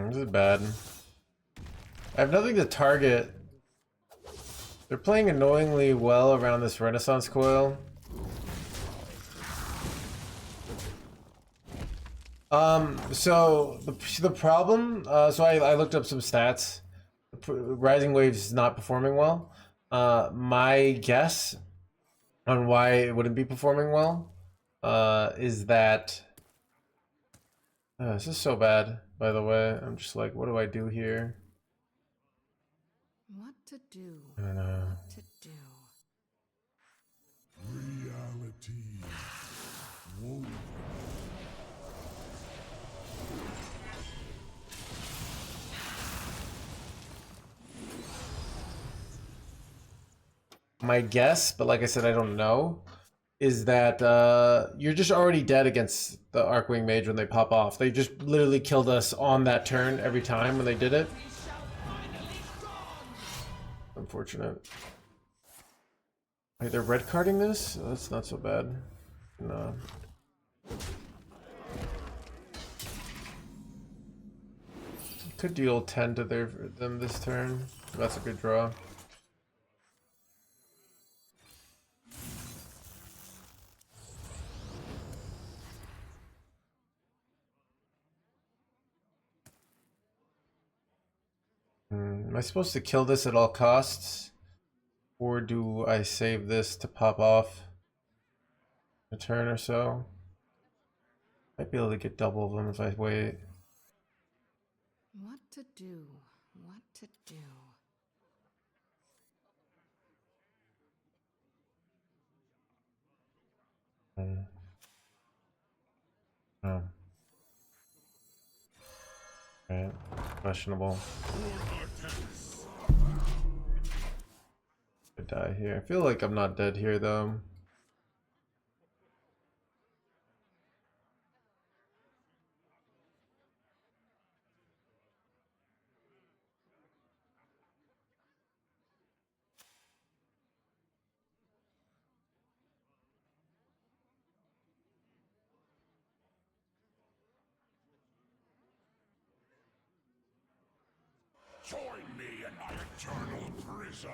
This is bad. I have nothing to target. They're playing annoyingly well around this Renaissance coil. So the problem, so I looked up some stats. Rising Waves is not performing well. My guess on why it wouldn't be performing well, is that this is so bad, by the way. I'm just like, what do I do here? What to do? I don't know. What to do? Reality. Woven. My guess, but like I said, I don't know, is that you're just already dead against the Archwing Mage when they pop off. They just literally killed us on that turn every time when they did it. Unfortunate. Wait, they're red carding this? Oh, that's not so bad. No. Could deal 10 to them this turn. That's a good draw. Am I supposed to kill this at all costs? Or do I save this to pop off a turn or so? Might be able to get double of them if I wait. What to do? What to do? Oh. Right. Questionable. I die here. I feel like I'm not dead here though. Join me in my eternal prison.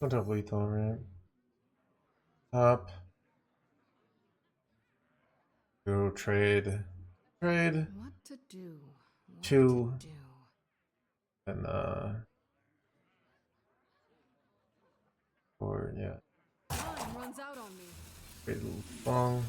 Don't have lethal, right? Up. Go trade. Trade. What to do? What 2. to do? And 4, yeah. Time runs out on me. Trade long.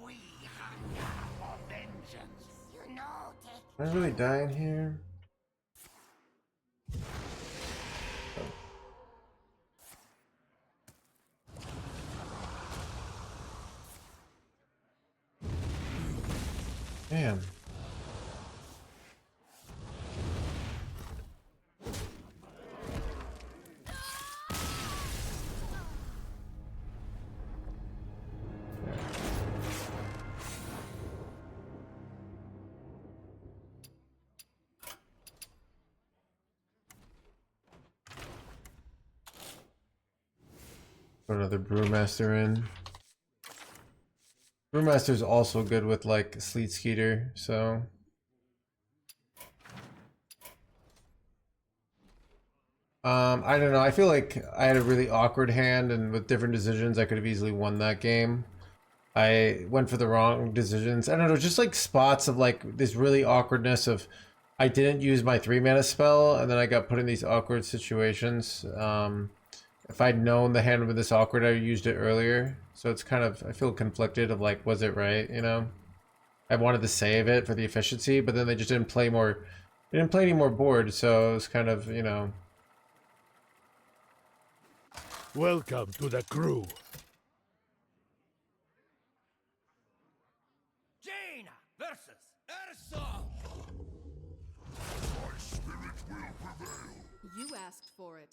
We hunger for vengeance. You know, take Am I really dying here? Damn. Put another Brewmaster in. Brewmaster's also good with like Sleet Skeeter, so I don't know. I feel like I had a really awkward hand, and with different decisions, I could have easily won that game. I went for the wrong decisions. I don't know, just like spots of like this really awkwardness of I didn't use my 3-mana spell, and then I got put in these awkward situations. If I'd known the hand would be this awkward, I used it earlier. So it's kind of, I feel conflicted of like, was it right, you know? I wanted to save it for the efficiency, but then they just didn't play more, they didn't play any more board, so it was kind of, you know. Welcome to the crew. Jaina versus Ursa. My spirit will prevail. You asked for it.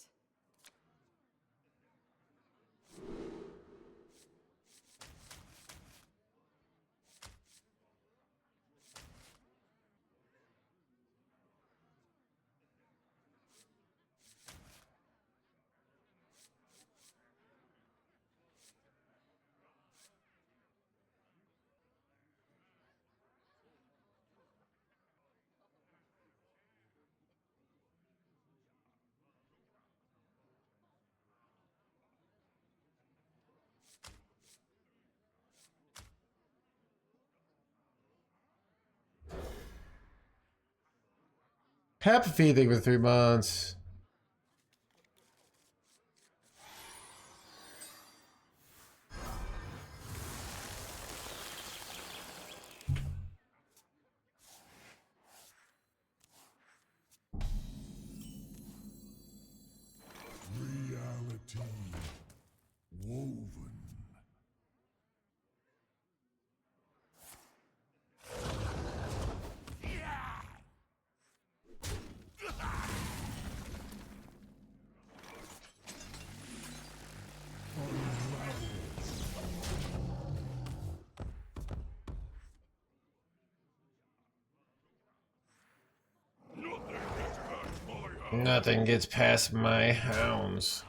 Happy feeding for 3 months. Reality woven. Nothing gets past my hounds.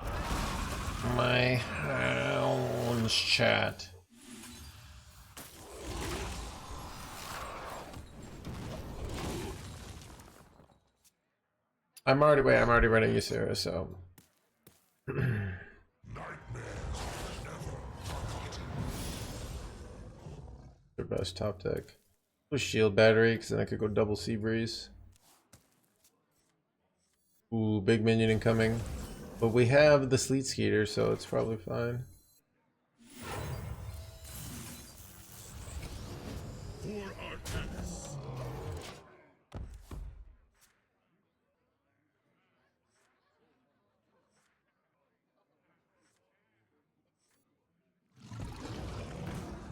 My hounds, chat. I'm already running Ysera, so. Their best top deck. With shield battery, because then I could go double Sea Breeze. Ooh, big minion incoming. But we have the Sleet Skeeter, so it's probably fine.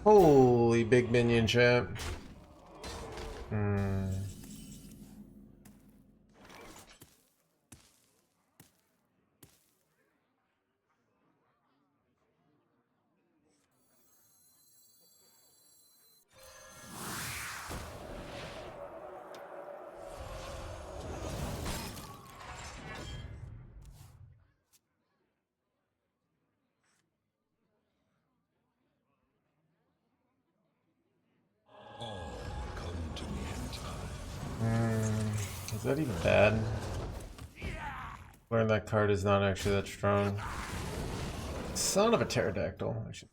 Holy big minion, chat. Is that even bad? Learn that card is not actually that strong. Son of a pterodactyl. I should...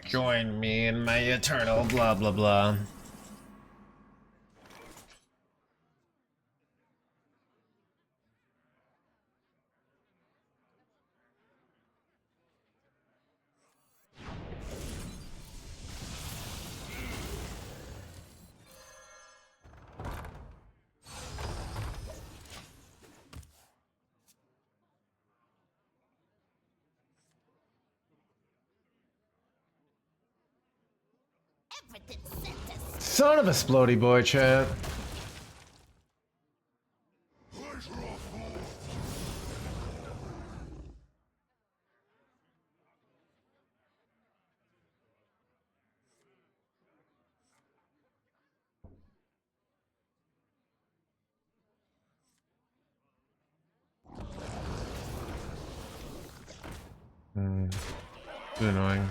Join me in my eternal blah blah blah. Son of a splody boy, chat. Too annoying.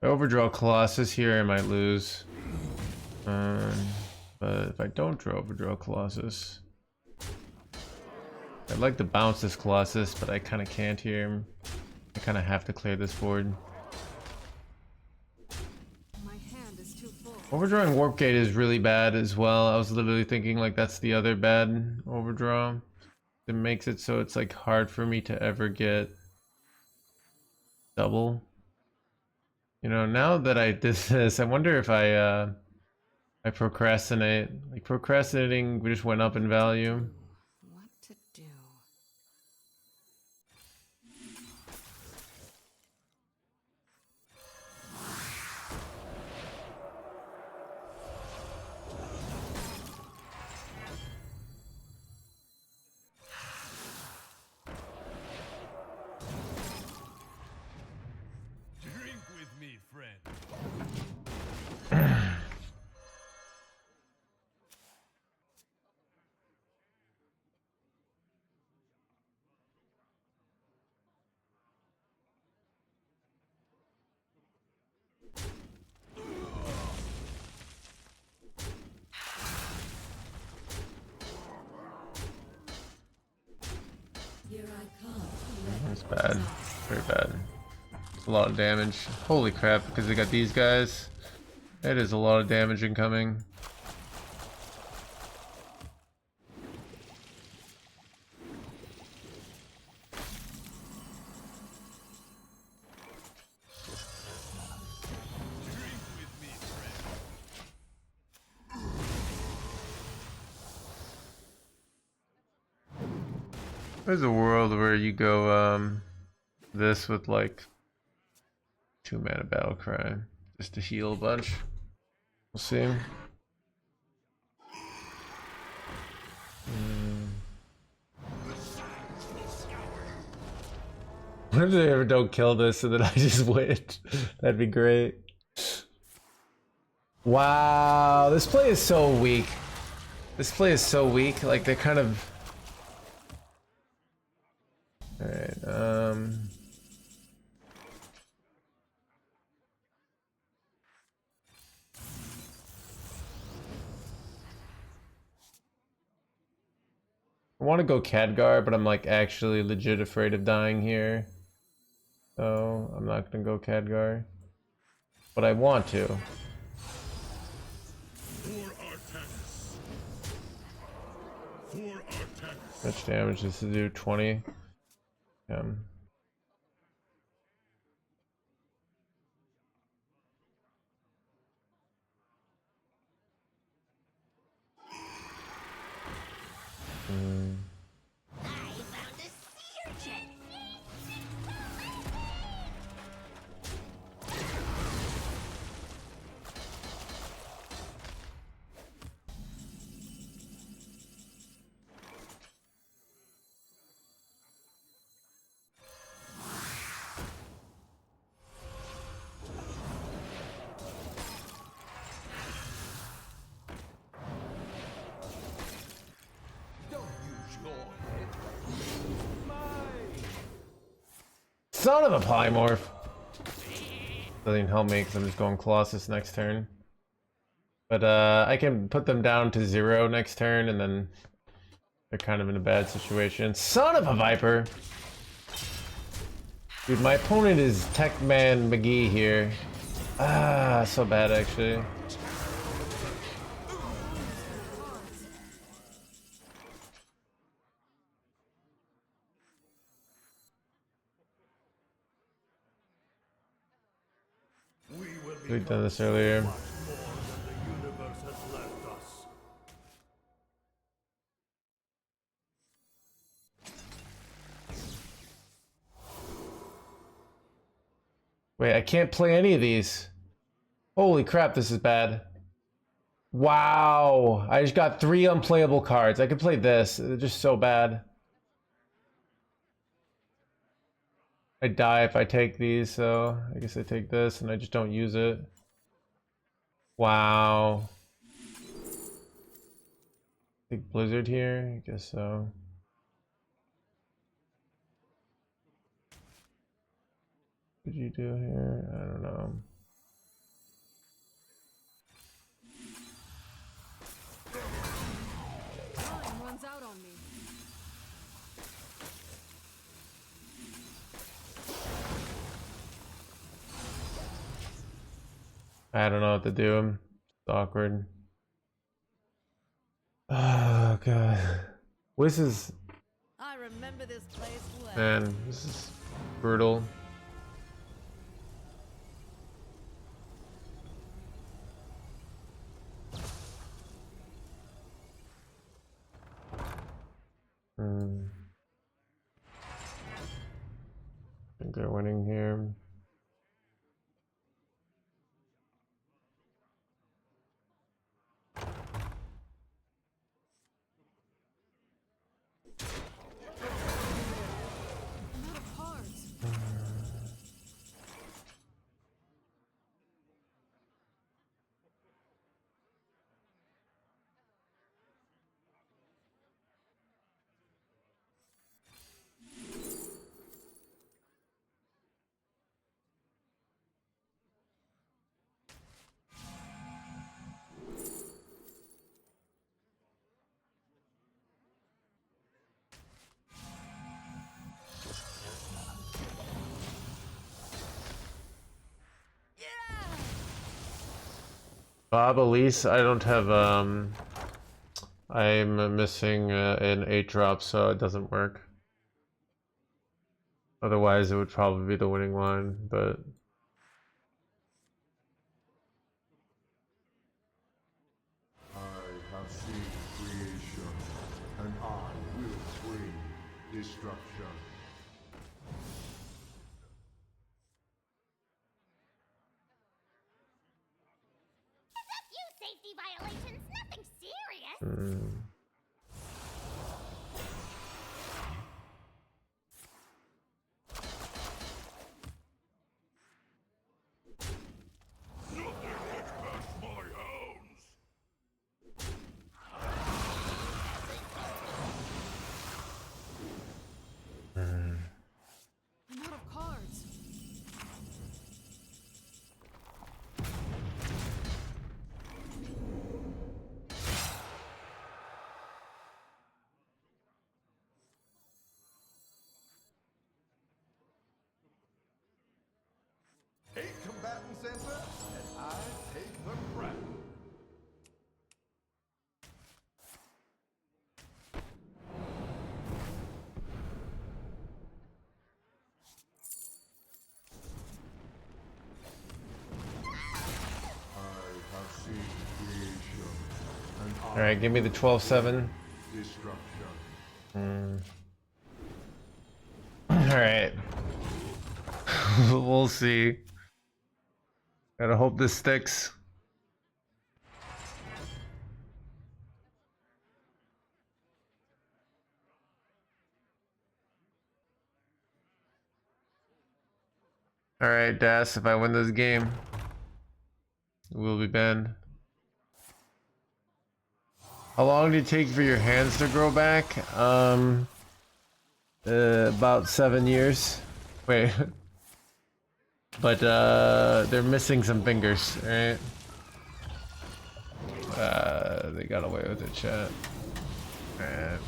Overdraw Colossus here, I might lose. But if I don't draw Overdraw Colossus, I'd like to bounce this Colossus, but I kind of can't here. I kind of have to clear this board. My hand is too full. Overdrawing Warp Gate is really bad as well. I was literally thinking like that's the other bad overdraw. It makes it so it's like hard for me to ever get double. You know, now that I did this, I wonder if I procrastinate. Like procrastinating just went up in value. What to do? Drink with me, friend. That's bad. Very bad. It's a lot of damage. Holy crap, because they got these guys. That is a lot of damage incoming. There's a world where you go this with like 2 mana battle cry just to heal a bunch. We'll see. What if they ever don't kill this and then I just win? That'd be great. Wow, this play is so weak. This play is so weak. Like they're kind of. All right. I want to go Khadgar, but I'm like actually legit afraid of dying here. So I'm not gonna go Khadgar. But I want to. Much damage is to do 20. Son of a polymorph! Doesn't even help me because I'm just going Colossus next turn. But I can put them down to 0 next turn and then they're kind of in a bad situation. Son of a Viper! Dude, my opponent is Techman McGee here. Ah, so bad actually. We've done this earlier. Wait, I can't play any of these. Holy crap, this is bad. Wow, I just got 3 unplayable cards. I could play this. They're just so bad. I die if I take these, so I guess I take this and I just don't use it. Wow. Big blizzard here? I guess so. What did you do here? I don't know. Time runs out on me. I don't know what to do. It's awkward. Oh god. This is, I remember this place well. man, this is brutal. I think they're winning here. I'm out of cards. Bob, Elise, I don't have, I'm missing an 8 drop, so it doesn't work. Otherwise, it would probably be the winning line, but... I have seen creation, and I will bring destruction. A few safety violations, nothing serious. combatant center, and I take the crown. All right, give me the 12-7. All right. We'll see. Gotta hope this sticks. All right, Das, if I win this game, we'll be banned. How long did it take for your hands to grow back? About 7 years. Wait. But they're missing some fingers, right? They got away with it, chat. Alright.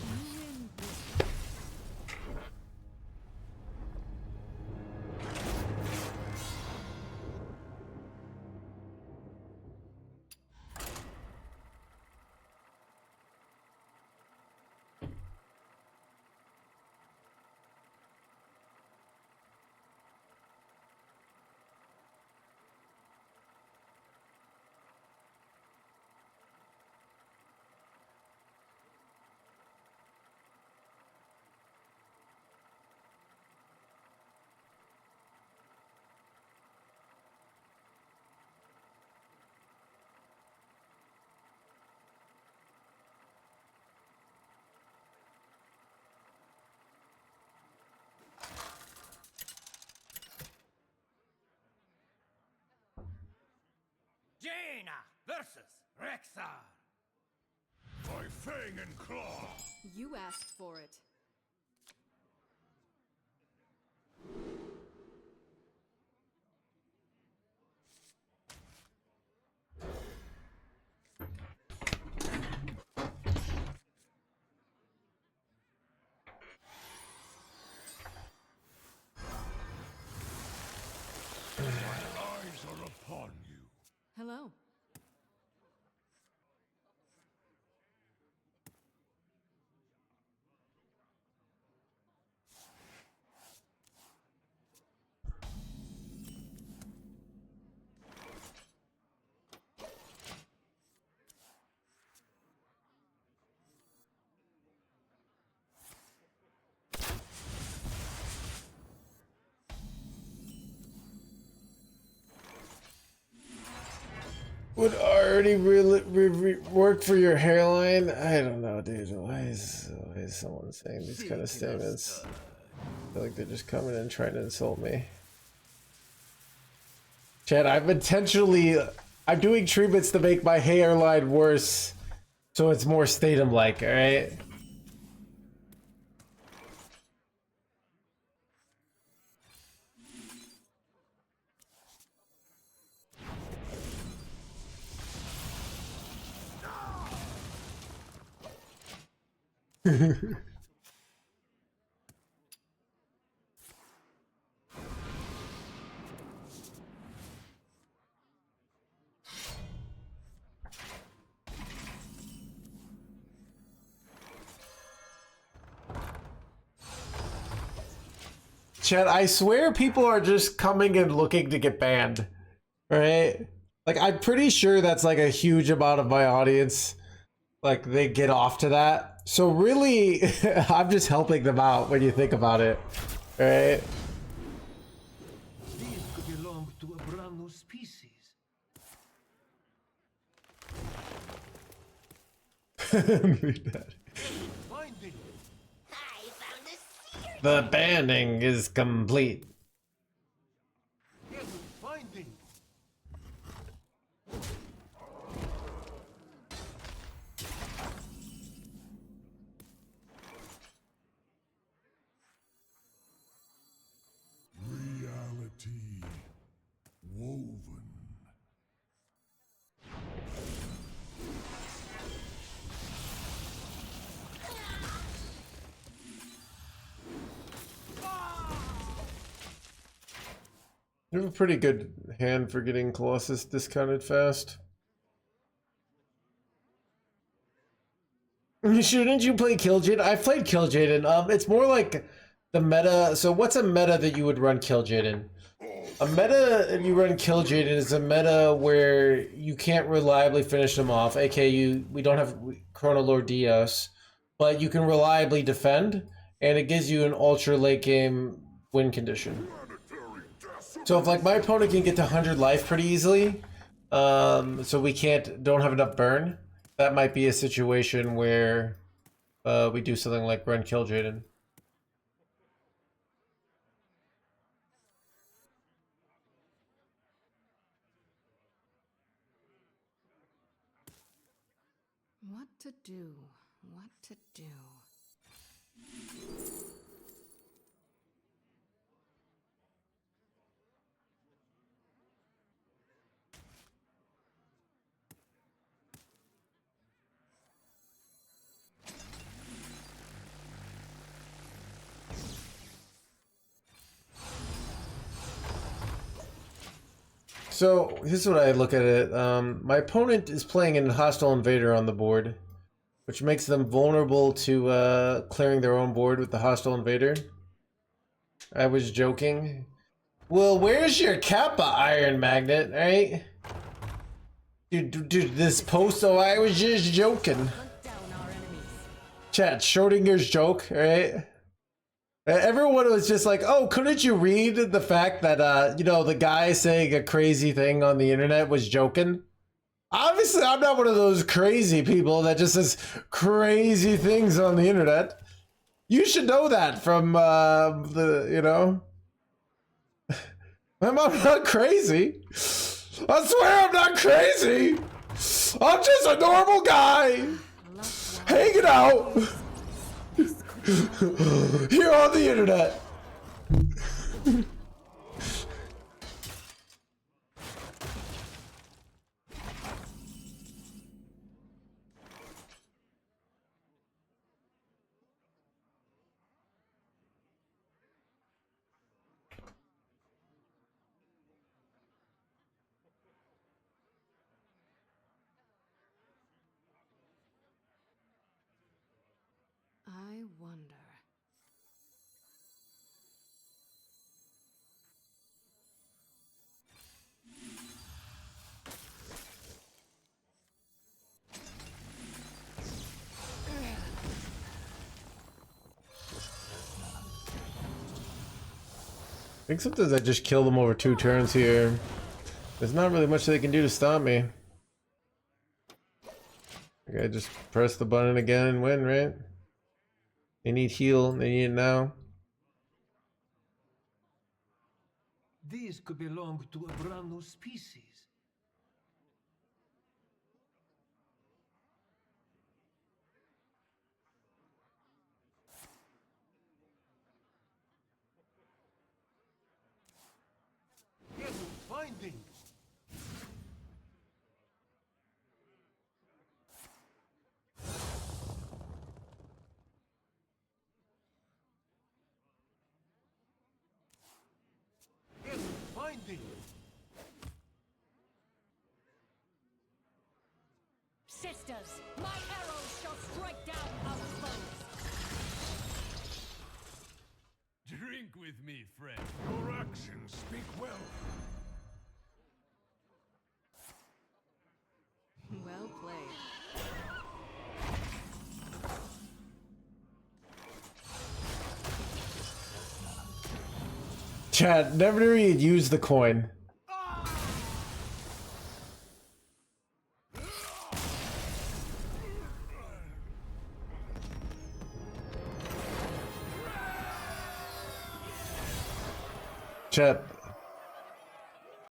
Jaina versus Rexar. By fang and claw. You asked for it. Eyes are upon you. Hello. Would already really work for your hairline? I don't know, dude. Why is someone saying these kind of statements? I feel like they're just coming in trying to insult me. Chad, I'm doing treatments to make my hairline worse, so it's more Statham-like, alright? Chad, I swear people are just coming and looking to get banned, right? Like, I'm pretty sure that's like a huge amount of my audience. Like, they get off to that. So really, I'm just helping them out when you think about it, right? These could belong to a brand new species. Finding. The banning is complete. Finding. Reality woven. You have a pretty good hand for getting Colossus discounted fast. Shouldn't you play Kil'jaeden? I've played Kil'jaeden. It's more like the meta. So what's a meta that you would run Kil'jaeden? A meta if you run Kil'jaeden is a meta where you can't reliably finish them off. aka we don't have Chrono Lord Dios, but you can reliably defend, and it gives you an ultra late game win condition. So if like my opponent can get to 100 life pretty easily, so we don't have enough burn, that might be a situation where we do something like run Kil'jaeden. What to do? What to do? So here's what I look at it. My opponent is playing an hostile invader on the board, which makes them vulnerable to clearing their own board with the hostile invader. I was joking. Well, where's your Kappa, Iron Magnet, right? Dude, this post, oh, I was just joking. Hunt down our enemies. Chat, Schrodinger's joke, right? Everyone was just like, oh, couldn't you read the fact that, you know, the guy saying a crazy thing on the internet was joking? Obviously, I'm not one of those crazy people that just says crazy things on the internet. You should know that from, you know. I'm not crazy. I swear I'm not crazy. I'm just a normal guy. Hanging out. Here on the internet. I wonder. I think sometimes I just kill them over 2 turns here. There's not really much they can do to stop me. Okay, I just press the button again and win, right? They need heal, they need it now. These could belong to a brand new species. Hidden finding. Hidden finding. Sisters, my arrows shall strike down our foes. Drink with me, friend. Your actions speak well. Well played. Chat, never read, use the coin. Chat,